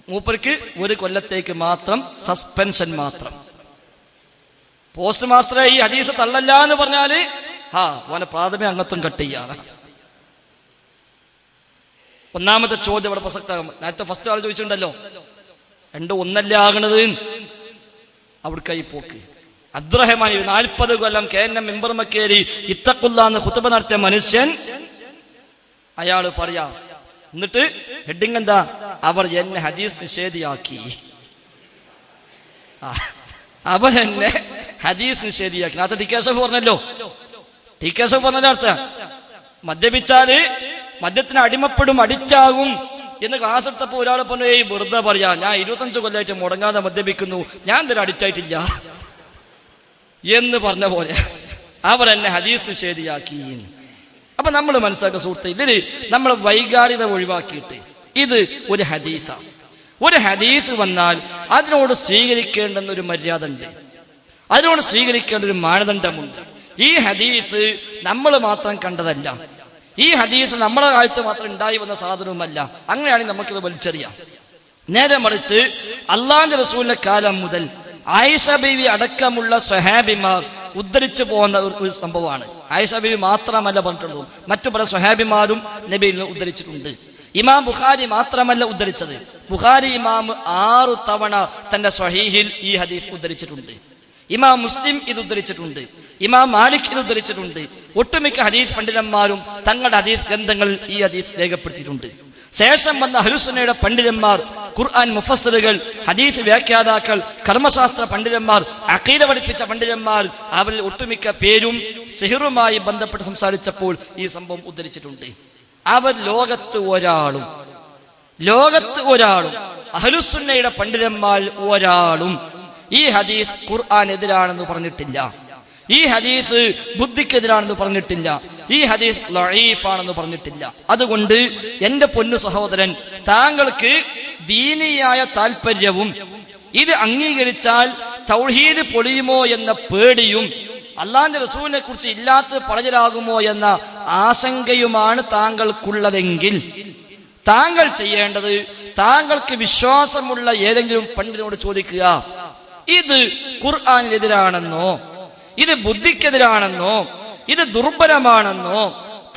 മൂപ്പർക്ക് ഒരു കൊല്ലത്തേക്ക് മാത്രം സസ്പെൻഷൻ മാത്രം. പോസ്റ്റ് മാസ്റ്ററെ ഈ ഹദീസ് തള്ളല്ല എന്ന് പറഞ്ഞാല് ഓനെ പ്രാഥമിക അംഗത്വം കട്ട് ചെയ്യാണ്. ഒന്നാമത്തെ ചോദ്യം ഇവിടെ പ്രസക്തം. നേരത്തെ ഫസ്റ്റ് ആൾ ചോദിച്ചിട്ടുണ്ടല്ലോ, രണ്ടും ഒന്നല്ലേ ആകണത്? അവിടേക്കായി പോക്ക്. അബ്ദുറഹ്മാൻ 40 കൊല്ലം KNM മെമ്പർമക്കേരി ഇത്തഖുല്ലാന്ന് ഖുതുബ നടത്തിയ മനുഷ്യൻ, അയാള് പറയാ, എന്നിട്ട് ഹെഡിങ് എന്താ? അവർ എന്നെ ഹദീസ് നിഷേധിയാക്കി. അവർ എന്നെ ഹദീസ് നിഷേധിയാക്കി. അത് ടി കെ എസ് പറഞ്ഞല്ലോ. ടി കെ എസ് പറഞ്ഞ അർത്ഥം മദ്യപിച്ചാല് മദ്യത്തിന് അടിമപ്പെടും, അഡിക്റ്റാകും എന്ന് ക്ലാസ് എടുത്തപ്പോ ഒരാൾ പറഞ്ഞു, വെറുതെ പറയാ, ഞാൻ 25 കൊല്ലമായിട്ട് മുടങ്ങാതെ മദ്യപിക്കുന്നു, ഞാൻ എന്തൊരു അഡിക്റ്റ് ആയിട്ടില്ല എന്ന് പറഞ്ഞ പോലെ അവർ എന്നെ ഹദീസ് നിഷേധിയാക്കി. അപ്പൊ നമ്മൾ മനസ്സിലാക്കുക സുഹൃത്തെ, ഇതില് നമ്മൾ വൈകാരികത ഒഴിവാക്കിയിട്ട് ഇത് ഒരു ഹദീസാണ്. ഒരു ഹദീസ് വന്നാൽ അതിനോട് സ്വീകരിക്കേണ്ടെന്ന ഒരു മര്യാദ ഉണ്ട്, അതിനോട് സ്വീകരിക്കേണ്ട ഒരു മാനദണ്ഡമുണ്ട്. ഈ ഹദീസ് നമ്മൾ മാത്രം കണ്ടതല്ല, ഈ ഹദീസ് നമ്മളെ കാലത്ത് മാത്രം ഉണ്ടായി വന്ന സാധനവുമല്ല. അങ്ങനെയാണെങ്കിൽ നമുക്കിത് വലിച്ചെറിയാം. നേരെ മറിച്ച് അള്ളാഹുവിന്റെ റസൂലിന്റെ കാലം മുതൽ ആയിഷ ബീവി അടക്കമുള്ള സ്വഹാബിമാർ ഉദ്ധരിച്ചു പോകുന്ന ഒരു സംഭവമാണ്. ആയിഷ ബീവി മാത്രമല്ല പറഞ്ഞിട്ടുള്ളൂ, മറ്റു പല സ്വഹാബിമാരും നബിയിൽ നിന്ന് ഉദ്ധരിച്ചിട്ടുണ്ട്. ഇമാം ബുഖാരി മാത്രമല്ല ഉദ്ധരിച്ചത്, ബുഖാരി ഇമാം 6 തവണ തന്റെ സ്വഹീഹിൽ ഈ ഹദീസ് ഉദ്ധരിച്ചിട്ടുണ്ട്. ഇമാം മുസ്ലിം ഇത് ഉദ്ധരിച്ചിട്ടുണ്ട്. ഇമാം മാലിക് ഇത് ഉദ്ധരിച്ചിട്ടുണ്ട്. ഒട്ടുമിക്ക ഹദീസ് പണ്ഡിതന്മാരും തങ്ങളുടെ ഹദീസ് ഗ്രന്ഥങ്ങളിൽ ഈ ഹദീസ് രേഖപ്പെടുത്തിയിട്ടുണ്ട്. ശേഷം വന്ന അഹ്ലുസുന്നയുടെ പണ്ഡിതന്മാർ, ഖുർആൻ മുഫസ്സിറുകൾ, ഹദീസ് വ്യാഖ്യാതാക്കൾ, കർമ്മശാസ്ത്ര പണ്ഡിതന്മാർ, അഖീദ പഠിപ്പിച്ച പണ്ഡിതന്മാർ, അവരിൽ ഒട്ടുമിക്ക പേരും സിഹറുമായി ബന്ധപ്പെട്ട് സംസാരിച്ചപ്പോൾ ഈ സംഭവം ഉദ്ധരിച്ചിട്ടുണ്ട്. അവർ ലോകത്ത് ഒരാളും അഹ്ലുസുന്നയുടെ പണ്ഡിതന്മാർ ഒരാളും ഈ ഹദീസ് ഖുർആനെതിരാണെന്ന് പറഞ്ഞിട്ടില്ല, ഈ ഹദീസ് ബുദ്ധിക്കെതിരാണെന്ന് പറഞ്ഞിട്ടില്ല, ഈ ഹദീസ് ലഈഫാണെന്ന് പറഞ്ഞിട്ടില്ല. അതുകൊണ്ട് എന്റെ പൊന്നു സഹോദരൻ, താങ്കൾക്ക് ദീനിയായ താല്പര്യവും ഇത് അംഗീകരിച്ചാൽ തൗഹീദ് പൊളിയുമോ എന്ന പേടിയും അല്ലാഹുവിന്റെ റസൂലിനെ കുറിച്ച് ഇല്ലാത്തത് പഴയരാകുമോ എന്ന ആശങ്കയുമാണ് താങ്കൾക്കുള്ളതെങ്കിൽ താങ്കൾ ചെയ്യേണ്ടത്, താങ്കൾക്ക് വിശ്വാസമുള്ള ഏതെങ്കിലും പണ്ഡിതനോട് ചോദിക്കുക, ഇത് ഖുർആനെതിരാണെന്നോ, ഇത് ബുദ്ധിക്കെതിരാണെന്നോ, ഇത് ദുർബലമാണെന്നോ,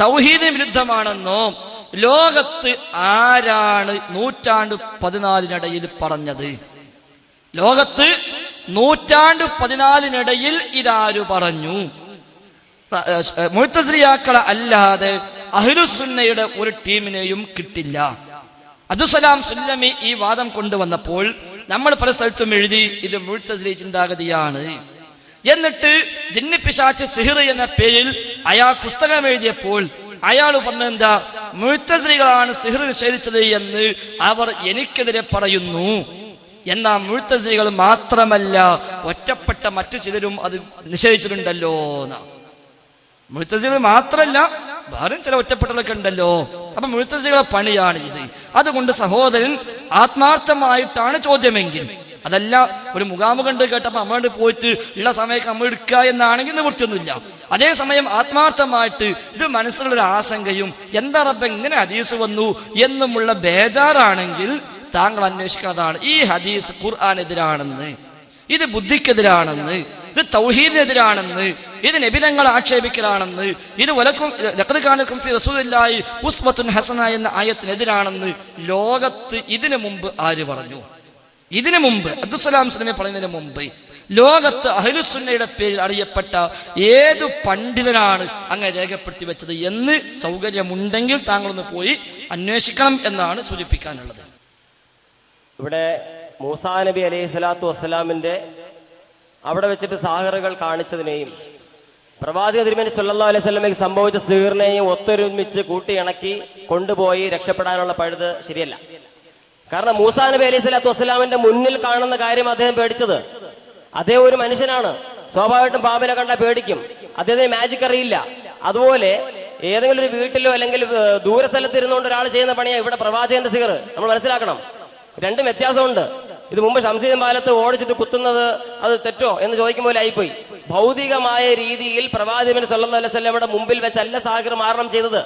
തൗഹീദിന് വിരുദ്ധമാണെന്നോ ലോകത്ത് ആരാണ് 14 പറഞ്ഞത്? ലോകത്ത് 14 ഇതാരു പറഞ്ഞു? മുഅ്തസിലിയാക്കളെ അല്ലാതെ അഹ്ലുസുന്നയുടെ ഒരു ടീമിനെയും കിട്ടില്ല. അബ്ദുസ്സലാം സുല്ലമി ഈ വാദം കൊണ്ടുവന്നപ്പോൾ നമ്മൾ പല സ്ഥലത്തും എഴുതി ഇത് മുഅ്തസിലി ചിന്താഗതിയാണ്. എന്നിട്ട് ജിന്നി പിശാച് സിഹ്ർ എന്ന പേരിൽ അയാൾ പുസ്തകം എഴുതിയപ്പോൾ അയാൾ പറഞ്ഞെന്താ, മുഅ്തസിലികളാണ് സിഹ്ർ നിഷേധിച്ചത് എന്ന് അവർ എനിക്കെതിരെ പറയുന്നു. എന്നാ മുഅ്തസിലികൾ മാത്രമല്ല, ഒറ്റപ്പെട്ട മറ്റു ചിലരും അത് നിഷേധിച്ചിട്ടുണ്ടല്ലോ എന്നാ. മുഅ്തസിലികൾ മാത്രമല്ല, വേറെ ചില ഒറ്റപ്പെട്ടവരൊക്കെ ഉണ്ടല്ലോ. അപ്പൊ മുഅ്തസിലികളുടെ പണിയാണ് ഇത്. അതുകൊണ്ട് സഹോദരൻ, ആത്മാർത്ഥമായിട്ടാണ് ചോദ്യമെങ്കിൽ, അതല്ല ഒരു മുഖാമുഖണ്ട് കേട്ടപ്പോ അമ്മയോട് പോയിട്ട് ഉള്ള സമയത്ത് അമ്മ എടുക്കുക എന്നാണെങ്കിൽ നിവൃത്തിയൊന്നുമില്ല. അതേസമയം ആത്മാർത്ഥമായിട്ട് ഇത് മനസ്സിലുള്ള ആശങ്കയും എന്താ റബ്ബേ ഇങ്ങനെ ഹദീസ് വന്നു എന്നുമുള്ള ബേജാറാണെങ്കിൽ താങ്കൾ അന്വേഷിക്കുന്നതാണ് ഈ ഹദീസ് ഖുർആനെതിരാണെന്ന്, ഇത് ബുദ്ധിക്കെതിരാണെന്ന്, ഇത് തൗഹീദിനെതിരാണെന്ന്, ഇത് നബിതങ്ങളെ ആക്ഷേപിക്കലാണെന്ന്, ഇത് ലഖദ് കാന ലക്കും ഫീ റസൂലില്ലാഹി ഉസ്വത്തുൻ ഹസന എന്ന ആയത്തിനെതിരാണെന്ന് ലോകത്ത് ഇതിനു മുമ്പ് ആര് പറഞ്ഞു? ഇതിനു മുമ്പ് അബ്ദുസ്സലാം സുല്ലമി പറയുന്നതിന് മുമ്പ് ലോകത്ത് അഹ്ലുസുന്നയുടെ പേരിൽ അറിയപ്പെട്ട ഏതു പണ്ഡിതനാണ് അങ്ങനെ രേഖപ്പെടുത്തി വെച്ചത് എന്ന് സൗകര്യമുണ്ടെങ്കിൽ താങ്കളൊന്ന് പോയി അന്വേഷിക്കണം എന്നാണ് സൂചിപ്പിക്കാനുള്ളത്. ഇവിടെ മൂസാ നബി അലൈഹി സ്വലാത്തു വസ്സലാമിന്റെ അവിടെ വെച്ചിട്ട് സാഹിറുകൾ കാണിച്ചതിനെയും പ്രവാചക തിരുമേനി സല്ലല്ലാഹു അലൈഹി വസല്ലമയ്ക്ക് സംഭവിച്ച സിഹ്റിനെയും ഒത്തൊരുമിച്ച് കൂട്ടിയിണക്കി കൊണ്ടുപോയി രക്ഷപ്പെടാനുള്ള പഴുത് ശരിയല്ല. കാരണം മൂസാ നബി അലൈഹി സ്വലാത്തു വസ്സലാമിന്റെ മുന്നിൽ കാണുന്ന കാര്യം അദ്ദേഹം പേടിച്ചത്. അദ്ദേഹം ഒരു മനുഷ്യനാണ്, സ്വാഭാവികമായിട്ടും പാമ്പിനെ കണ്ടാൽ പേടിക്കും. അദ്ദേഹത്തിന് മാജിക് അറിയില്ല. അതുപോലെ ഏതെങ്കിലും ഒരു വീട്ടിലോ അല്ലെങ്കിൽ ദൂരസ്ഥലത്ത് ഇരുന്നുകൊണ്ട് ഒരാൾ ചെയ്യുന്ന പണിയാണ് ഇവിടെ പ്രവാചകന്റെ സിഹ്ർ. നമ്മൾ മനസ്സിലാക്കണം, രണ്ടും വ്യത്യാസമുണ്ട്. ഇത് മുമ്പ് ശംസീദൻ പാലത്ത് ഓടിച്ചിട്ട് കുത്തുന്നത് അത് തെറ്റോ എന്ന് ചോദിക്കുമ്പോൾ ആയിപ്പോയി. ഭൗതികമായ രീതിയിൽ പ്രവാചകൻ സല്ലല്ലാഹു അലൈഹി വസല്ലമയുടെ മുമ്പിൽ വെച്ചല്ല സാഹിർ മാരണം ചെയ്തത്.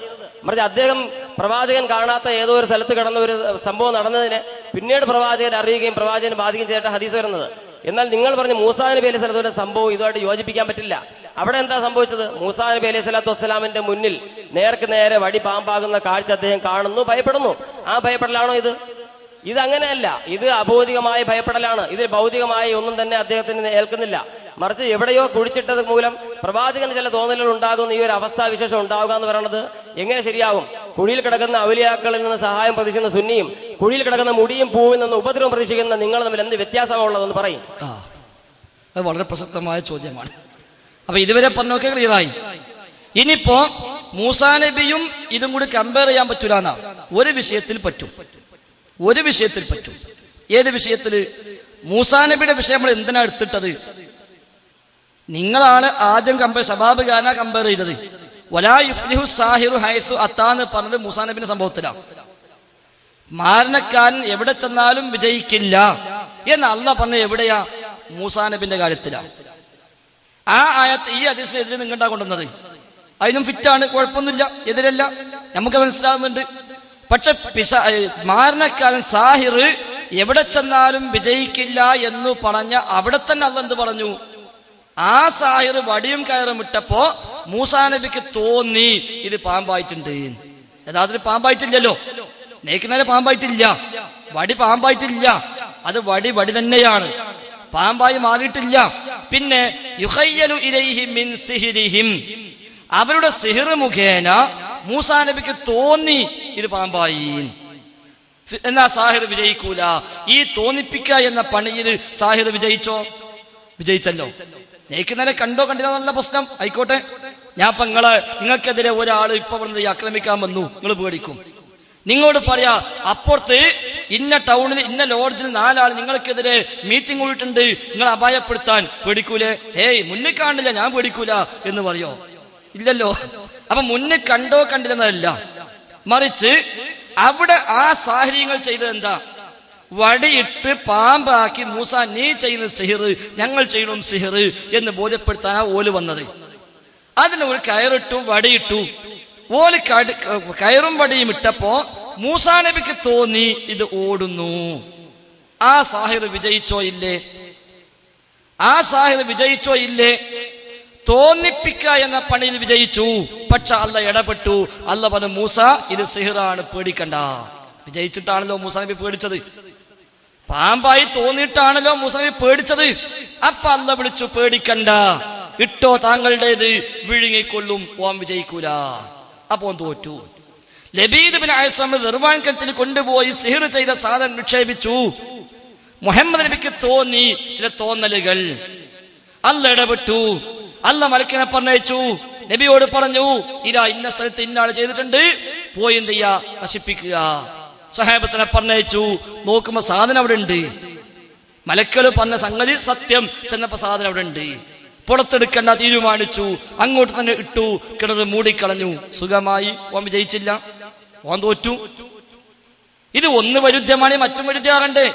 മറിച്ച് അദ്ദേഹം പ്രവാചകൻ കാണാത്ത ഏതോ ഒരു സ്ഥലത്ത് കിടന്ന ഒരു സംഭവം നടന്നതിന് പിന്നീട് പ്രവാചകൻ അറിയുകയും പ്രവാചകൻ ബാധിക്കുകയും ചെയ്തിട്ട് ഹദീസ് വരുന്നത്. എന്നാൽ നിങ്ങൾ പറഞ്ഞ മൂസാ നബി അലൈഹി സ്വലാത്തു സംഭവം ഇതുമായിട്ട് യോജിപ്പിക്കാൻ പറ്റില്ല. അവിടെ എന്താ സംഭവിച്ചത്? മൂസാ നബി അലൈഹി സ്വലാത്തു വസ്സലാമിന്റെ മുന്നിൽ നേർക്ക് നേരെ വടി പാമ്പാകുന്ന കാഴ്ച അദ്ദേഹം കാണുന്നു, ഭയപ്പെടുന്നു. ആ ഭയപ്പെടലാണോ ഇത്? ഇതങ്ങനെയല്ല, ഇത് അഭൗതികമായ ഭയപ്പെടലാണ്. ഇതിൽ ഭൗതികമായ ഒന്നും തന്നെ അദ്ദേഹത്തിന് ഏൽക്കുന്നില്ല. മറിച്ച് എവിടെയോ കുഴിച്ചിട്ടത് മൂലം പ്രവാചകന് ചില തോന്നലുകൾ ഉണ്ടാകുന്ന ഈ ഒരു അവസ്ഥാവിശേഷം ഉണ്ടാവുക എന്ന് പറയുന്നത് എങ്ങനെ ശരിയാകും? കുഴിയിൽ കിടക്കുന്ന ഔലിയാക്കളിൽ നിന്ന് സഹായം പ്രതീക്ഷിക്കുന്ന സുന്നിയും കുഴിയിൽ കിടക്കുന്ന മുടിയും പൂവിൽ നിന്ന് ഉപദ്രവം പ്രതീക്ഷിക്കുന്ന നിങ്ങൾ തമ്മിൽ എന്ത് വ്യത്യാസമുള്ളതെന്ന് പറയും. അത് വളരെ പ്രസക്തമായ ചോദ്യമാണ്. അപ്പൊ ഇതുവരെ പറഞ്ഞൊക്കെ ക്ലിയറായി. ഇനിയിപ്പോ മൂസാ നബിയും ഇതും കൂടി കമ്പയർ ചെയ്യാൻ പറ്റൂലെന്നാ. ഒരു വിഷയത്തിൽ പറ്റും. ഏത് വിഷയത്തില്? മൂസാ നബിയുടെ വിഷയം നമ്മൾ എന്തിനാ എടുത്തിട്ടത്? നിങ്ങളാണ് ആദ്യം ശബാബ് ഖാന കമ്പയർ ചെയ്തത്. വലാ യുഫ്ലിഹു സാഹിറു ഹൈസു അത്താന്ന് പറഞ്ഞത് മൂസാ നബിന്റെ സംഭവത്തിലാണ്. മാരണക്കാരൻ എവിടെ ചെന്നാലും വിജയിക്കില്ല എന്ന് അള്ളാഹ് പറഞ്ഞ എവിടെയാ? മൂസാ നബിന്റെ കാര്യത്തിലാണ്. ആ ആയത്ത് ഈ ഹദീസിനെതിരെ നിങ്ങണ്ടാ കൊണ്ടുവന്നത്. അതിനും ഫിറ്റാണ്, കുഴപ്പമൊന്നുമില്ല, എതിരല്ല, നമുക്ക് മനസ്സിലാകുന്നുണ്ട്. പക്ഷെ മാരണക്കാരൻ സാഹിർ എവിടെ ചെന്നാലും വിജയിക്കില്ല എന്ന് പറഞ്ഞ അവിടെ തന്നെ അള്ളാഹ് എന്ത് പറഞ്ഞു? ആ സാഹിർ വടിയും കയറും ഇട്ടപ്പോ മൂസാ നബിക്ക് തോന്നി ഇത് പാമ്പായിട്ടുണ്ട്. യഥാർത്ഥത്തിൽ പാമ്പായിട്ടില്ലല്ലോ, നേരെ പാമ്പായിട്ടില്ല, വടി പാമ്പായിട്ടില്ല, അത് വടി തന്നെയാണ്. പാമ്പായി മാറിയിട്ടില്ല. പിന്നെ യുഖയ്യലു ഇലൈഹി മിൻ സിഹ്രിഹിം, അവരുടെ സിഹ്ർ മുഖേന മൂസാ നബിക്ക് തോന്നി ഇത് പാമ്പായി. എന്നാ സാഹിർ വിജയിക്കൂല. ഈ തോന്നിപ്പിക്കുക എന്ന പണിയിൽ സാഹിർ വിജയിച്ചല്ലോ. നേരെ കണ്ടോ കണ്ടില്ല നല്ല പ്രശ്നം ആയിക്കോട്ടെ. ഞാൻ ഇപ്പൊ നിങ്ങൾക്കെതിരെ ഒരാൾ ഇപ്പൊ ഇവിടെ ആക്രമിക്കാൻ വന്നു, നിങ്ങൾ പേടിക്കും. നിങ്ങളോട് പറയാ അപ്പുറത്ത് ഇന്ന ടൗണിൽ ഇന്ന ലോഡ്ജിൽ 4 ആൾ നിങ്ങൾക്കെതിരെ മീറ്റിംഗ് കൂടിയിട്ടുണ്ട്, നിങ്ങൾ അപായപ്പെടുത്താൻ, പേടിക്കൂലേ? ഏയ് മുന്നിൽ കാണില്ല, ഞാൻ പേടിക്കൂല എന്ന് പറയോ? ഇല്ലല്ലോ. അപ്പൊ മുന്നിൽ കണ്ടോ കണ്ടില്ലെന്നല്ല, മറിച്ച് അവിടെ ആ സാഹചര്യങ്ങൾ ചെയ്തത് എന്താ? വടിയിട്ട് പാമ്പാക്കി മൂസ നീ ചെയ്യുന്ന സിഹിർ, ഞങ്ങൾ ചെയ്യണം സിഹിർ എന്ന് ബോധ്യപ്പെടുത്താനാ ഓല് വന്നത്. അതിന് ഒരു കയറിട്ടു, വടിയിട്ടു. ഓല് കയറും വടിയും ഇട്ടപ്പോ മൂസാ നബിക്ക് തോന്നി ഇത് ഓടുന്നു. ആ സാഹിർ വിജയിച്ചോ ഇല്ലേ? തോന്നിപ്പിക്കുക എന്ന പണിയിൽ വിജയിച്ചു. പക്ഷെ അല്ല ഇടപെട്ടു. അല്ല പറഞ്ഞു മൂസ ഇത് സിഹിറാണ്, പേടിക്കണ്ട. വിജയിച്ചിട്ടാണല്ലോ മൂസാ നബി പേടിച്ചത്. പാമ്പായി തോന്നിയിട്ടാണല്ലോ മൂസാ നബി പേടിച്ചത്. അപ്പൊ അല്ല വിളിച്ചു, പേടിക്കണ്ട, ഇട്ടോ താങ്കളുടേത്, വിഴുങ്ങിക്കൊള്ളും, ഓൻ വിജയിക്കൂല. അപ്പൊ തോറ്റു. ലബീദ് ബിൻ അസ്സം നിർവാൺകത്തിൽ കൊണ്ടുപോയി സിഹിർ ചെയ്ത സാധനം നിക്ഷേപിച്ചു. മുഹമ്മദ് നബിക്ക് തോന്നി ചില തോന്നലുകൾ. അല്ല ഇടപെട്ടു. അല്ല മലക്കിനെ പറഞ്ഞയച്ചു. നബിയോട് പറഞ്ഞു, ഇതാ ഇന്ന സ്ഥലത്ത് ഇന്നാൾ ചെയ്തിട്ടുണ്ട്, പോയി എന്ത് ചെയ്യാ, നശിപ്പിക്കുക. സ്വഹാബത്തിനെ പറഞ്ഞയച്ചു. നോക്കുമ്പോ സാധനം അവിടെ ഉണ്ട്. മലക്കള് പറഞ്ഞ സംഗതി സത്യം. ചെന്നപ്പോ സാധനം അവിടെ ഉണ്ട്. പുറത്തെടുക്കണ്ട തീരുമാനിച്ചു. അങ്ങോട്ട് തന്നെ ഇട്ടു. കിണറ് മൂടിക്കളഞ്ഞു. സുഖമായി. ഓൻ വിജയിച്ചില്ല, ഓൻ തോറ്റു. ഇത് ഒന്ന് വൈരുദ്ധ്യമാണ്, മറ്റും വൈരുദ്ധ്യമാകണ്ടേ?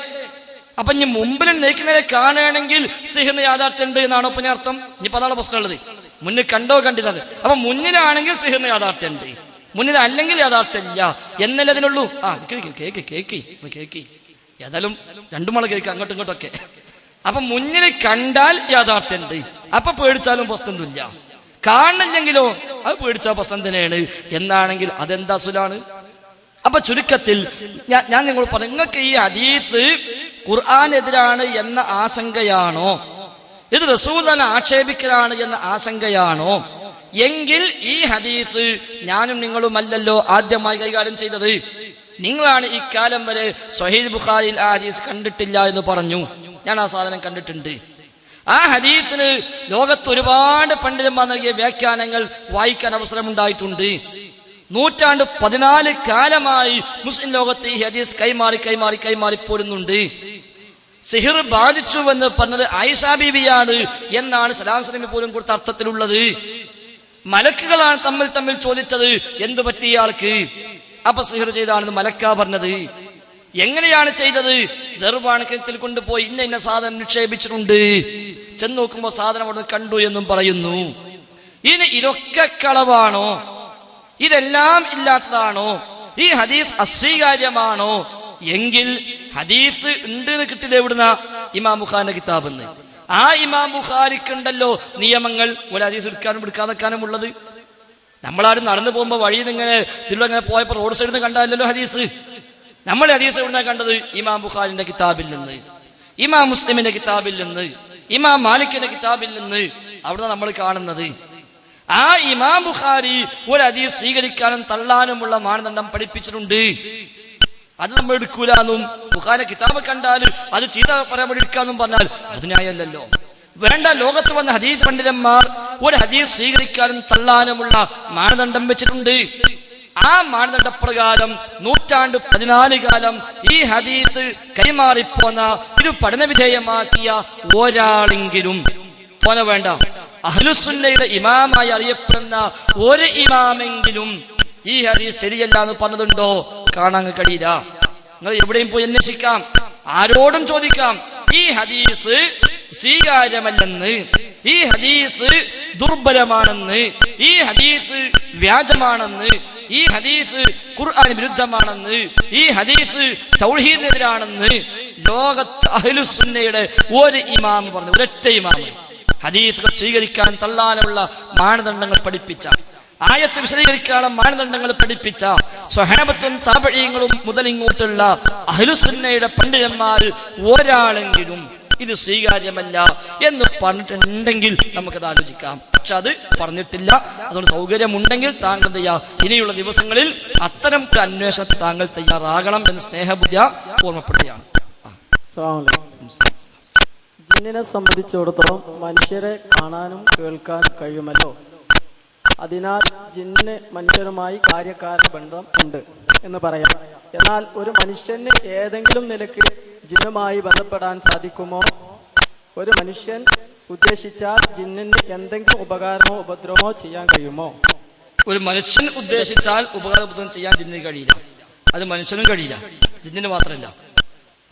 അപ്പൊ ഇനി മുമ്പിൽ നേരെ കാണുകയാണെങ്കിൽ സിഹിറിന് യാഥാർത്ഥ്യം ഉണ്ട് എന്നാണോ ഇപ്പൊ അർത്ഥം? ഇനിയിപ്പോ അതാണ് പ്രശ്നമുള്ളത്. മുന്നിൽ കണ്ടോ കണ്ടില്ല. അപ്പൊ മുന്നിലാണെങ്കിൽ സിഹിറിന് യാഥാർത്ഥ്യം ഉണ്ട്, മുന്നിൽ അല്ലെങ്കിൽ യാഥാർത്ഥ്യം ഇല്ല എന്നല്ലേ അതിനുള്ളൂ. കേക്ക് ഏതായാലും രണ്ടുമള കേക്ക് അങ്ങോട്ടും ഇങ്ങോട്ടൊക്കെ. അപ്പൊ മുന്നിൽ കണ്ടാൽ യാഥാർത്ഥ്യം ഉണ്ട്, അപ്പൊ പേടിച്ചാലും പ്രശ്നമൊന്നുമില്ല. കാണുന്നില്ലെങ്കിലോ അത് പേടിച്ചാൽ പ്രശ്നം തന്നെയാണ്. എന്നാണെങ്കിൽ അതെന്താ സുലാണ്? അപ്പൊ ചുരുക്കത്തിൽ ഞാൻ നിങ്ങൾ പറഞ്ഞു, നിങ്ങൾക്ക് ഈ ഹദീസ് ഖുർആനെതിരാണ് എന്ന ആശങ്കയാണോ, ഇത് റസൂലിനെ ആക്ഷേപിക്കലാണ് എന്ന ആശങ്കയാണോ? എങ്കിൽ ഈ ഹദീസ് ഞാനും നിങ്ങളുമല്ലല്ലോ ആദ്യമായി കൈകാര്യം ചെയ്തത്. നിങ്ങളാണ് ഈ കാലം വരെ സ്വഹീഹ് ബുഖാരിയിൽ ആ ഹദീസ് കണ്ടിട്ടില്ല എന്ന് പറഞ്ഞു. ഞാൻ ആ സാധനം കണ്ടിട്ടുണ്ട്. ആ ഹദീസിന് ലോകത്ത് ഒരുപാട് പണ്ഡിതന്മാർ നൽകിയ വ്യാഖ്യാനങ്ങൾ വായിക്കാൻ അവസരമുണ്ടായിട്ടുണ്ട്. 114 കാലമായി മുസ്ലിം ലോകത്ത് ഈ ഹദീസ് കൈമാറി പോരുന്നുണ്ട്. സിഹിർ ബാധിച്ചുവെന്ന് പറഞ്ഞത് ആയിഷ ബീവിയാണ് എന്നാണ് സലാം സ്വലമി പോലും കൊടുത്ത അർത്ഥത്തിലുള്ളത്. മലക്കുകളാണ് തമ്മിൽ ചോദിച്ചത്, എന്തു പറ്റി ഇയാൾക്ക്? അപ്പൊ സിഹിർ ചെയ്താണെന്ന് മലക്കാ പറഞ്ഞത്. എങ്ങനെയാണ് ചെയ്തത്? ദർവാണത്തിൽ കൊണ്ടുപോയി ഇന്ന സാധനം നിക്ഷേപിച്ചിട്ടുണ്ട്. ചെന്ന് നോക്കുമ്പോ സാധനം അവിടെ കണ്ടു എന്നും പറയുന്നു. ഇനി ഇതൊക്കെ കളവാണോ? ഇതെല്ലാം ഇല്ലാത്തതാണോ? ഈ ഹദീസ് അസ്വീകാര്യമാണോ? എങ്കിൽ ഹദീസ് ഉണ്ട് എന്ന് കിട്ടിയത് എവിടുന്ന? ഇമാം ബുഖാരിന്റെ കിതാബെന്ന്. ആ ഇമാം ബുഖാരിക്കുണ്ടല്ലോ നിയമങ്ങൾ, ഒരു ഹദീസ് എടുക്കാനും എടുക്കാതെക്കാനും ഉള്ളത്. നമ്മളാരും നടന്നു പോകുമ്പോ വഴിയിൽ ഇങ്ങനെ ഇതിലങ്ങനെ പോയപ്പോ റോഡ് സൈഡിൽ നിന്ന് കണ്ടല്ലോ ഹദീസ്. നമ്മൾ ഹദീസ് എവിടുന്ന കണ്ടത്? ഇമാം ബുഖാരിന്റെ കിതാബിൽ നിന്ന്, ഇമാം മുസ്ലിമിന്റെ കിതാബിൽ നിന്ന്, ഇമാം മാലിക്കിന്റെ കിതാബിൽ നിന്ന്. അവിടുന്ന് നമ്മൾ കാണുന്നത് ആ ഇമാം ബുഖാരി ഒരു ഹദീസ് സ്വീകരിക്കാനും തള്ളാനുമുള്ള മാനദണ്ഡം പഠിപ്പിച്ചിട്ടുണ്ട്. അത് നമ്മൾ എടുക്കൂലെന്നും ബുഖാരിന്റെ കിതാബ് കണ്ടാൽ അത് ചീത്ത പറയാൻ വേണ്ടി എടുക്കാന്നും പറഞ്ഞാൽ അതിനായല്ലോ. വേണ്ട, ലോകത്ത് വന്ന ഹദീസ് പണ്ഡിതന്മാർ ഒരു ഹദീസ് സ്വീകരിക്കാനും തള്ളാനുമുള്ള മാനദണ്ഡം വെച്ചിട്ടുണ്ട്. ആ മാനദണ്ഡപ്രകാരം 114 കാലം ഈ ഹദീസ് കൈമാറിപ്പോന്ന, ഇത് പഠനവിധേയമാക്കിയ ഒരാളെങ്കിലും, പോന വേണ്ട, അഹ്ലുസുന്നയുടെ ഇമാമായി അറിയപ്പെടുന്ന ഒരു ഇമാമെങ്കിലും ഈ ഹദീസ് ശരിയല്ല എന്ന് പറഞ്ഞതുണ്ടോ? കാണാൻ കഴിയില്ല. നിങ്ങൾ എവിടെയും പോയി അന്വേഷിക്കാം, ആരോടും ചോദിക്കാം. ഈ ഹദീസ് സ്വീകാര്യമല്ലെന്ന്, ഈ ഹദീസ് ദുർബലമാണെന്ന്, ഈ ഹദീസ് വ്യാജമാണെന്ന്, ഈ ഹദീസ് ഖുർആൻ വിരുദ്ധമാണെന്ന്, ഈ ഹദീസ് തൗഹീദിനെതിരാണെന്ന് ലോകത്ത് അഹ്ലുസുന്നയുടെ ഒരു ഇമാം പറഞ്ഞു, ഒരൊറ്റ ഇമാം. ഹദീസുകൾ സ്വീകരിക്കാൻ തള്ളാനുള്ള മാനദണ്ഡങ്ങൾ പഠിപ്പിച്ച, ആയത്ത് വിശദീകരിക്കാനുള്ള മാനദണ്ഡങ്ങൾ പഠിപ്പിച്ച സ്വഹാബത്തും താബഈങ്ങളും മുതൽ ഇങ്ങോട്ടുള്ള അഹ്ലുസുന്നയുടെ പണ്ഡിതന്മാർ ഒരാളെങ്കിലും ഇത് സ്വീകാര്യമല്ല എന്ന് പറഞ്ഞിട്ടുണ്ടെങ്കിൽ നമുക്കത് ആലോചിക്കാം. പക്ഷെ അത് പറഞ്ഞിട്ടില്ല. അതുകൊണ്ട് സൗകര്യമുണ്ടെങ്കിൽ താങ്കൾ എന്ത് ചെയ്യുക, ഇനിയുള്ള ദിവസങ്ങളിൽ അത്തരം ഒരു അന്വേഷണത്തിൽ താങ്കൾ തയ്യാറാകണം എന്ന് സ്നേഹബുദ്ധിയ ഓർമ്മപ്പെടുകയാണ്. ജിന്നിനെ സംബന്ധിച്ചിടത്തോളം മനുഷ്യരെ കാണാനും കേൾക്കാനും കഴിയുമല്ലോ. അതിനാൽ ജിന്നിന് മനുഷ്യരുമായി കാര്യകാരണ ബന്ധം ഉണ്ട് എന്ന് പറയാം. എന്നാൽ ഒരു മനുഷ്യന് ഏതെങ്കിലും നിലയ്ക്ക് ജിന്നുമായി ബന്ധപ്പെടാൻ സാധിക്കുമോ? ഒരു മനുഷ്യൻ ഉദ്ദേശിച്ചാൽ ജിന്നിന് എന്തെങ്കിലും ഉപകാരമോ ഉപദ്രവമോ ചെയ്യാൻ കഴിയുമോ? ഒരു മനുഷ്യൻ ഉദ്ദേശിച്ചാൽ ഉപകാരം ചെയ്യാൻ ജിന്നിന് കഴിയില്ല. അത് മനുഷ്യനും കഴിയില്ല, ജിന്നിന് മാത്രമല്ല.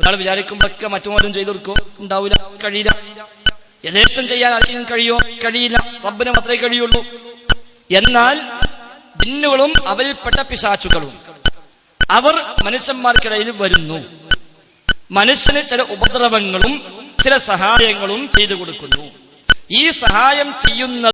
ഒരാൾ വിചാരിക്കുമ്പോഴൊക്കെ മറ്റുമാരും ചെയ്തു കൊടുക്കും, ഉണ്ടാവില്ല, കഴിയില്ല. യഥേഷ്ടം ചെയ്യാൻ ആർക്കെങ്കിലും കഴിയോ? കഴിയില്ല, റബ്ബിന് മാത്രമേ കഴിയുള്ളൂ. എന്നാൽ ജിന്നുകളും അവരിൽപ്പെട്ട പിശാചുക്കളും അവർ മനുഷ്യന്മാർക്കിടയിൽ വരുന്നു. മനുഷ്യന് ചില ഉപദ്രവങ്ങളും ചില സഹായങ്ങളും ചെയ്തു കൊടുക്കുന്നു. ഈ സഹായം ചെയ്യുന്നത്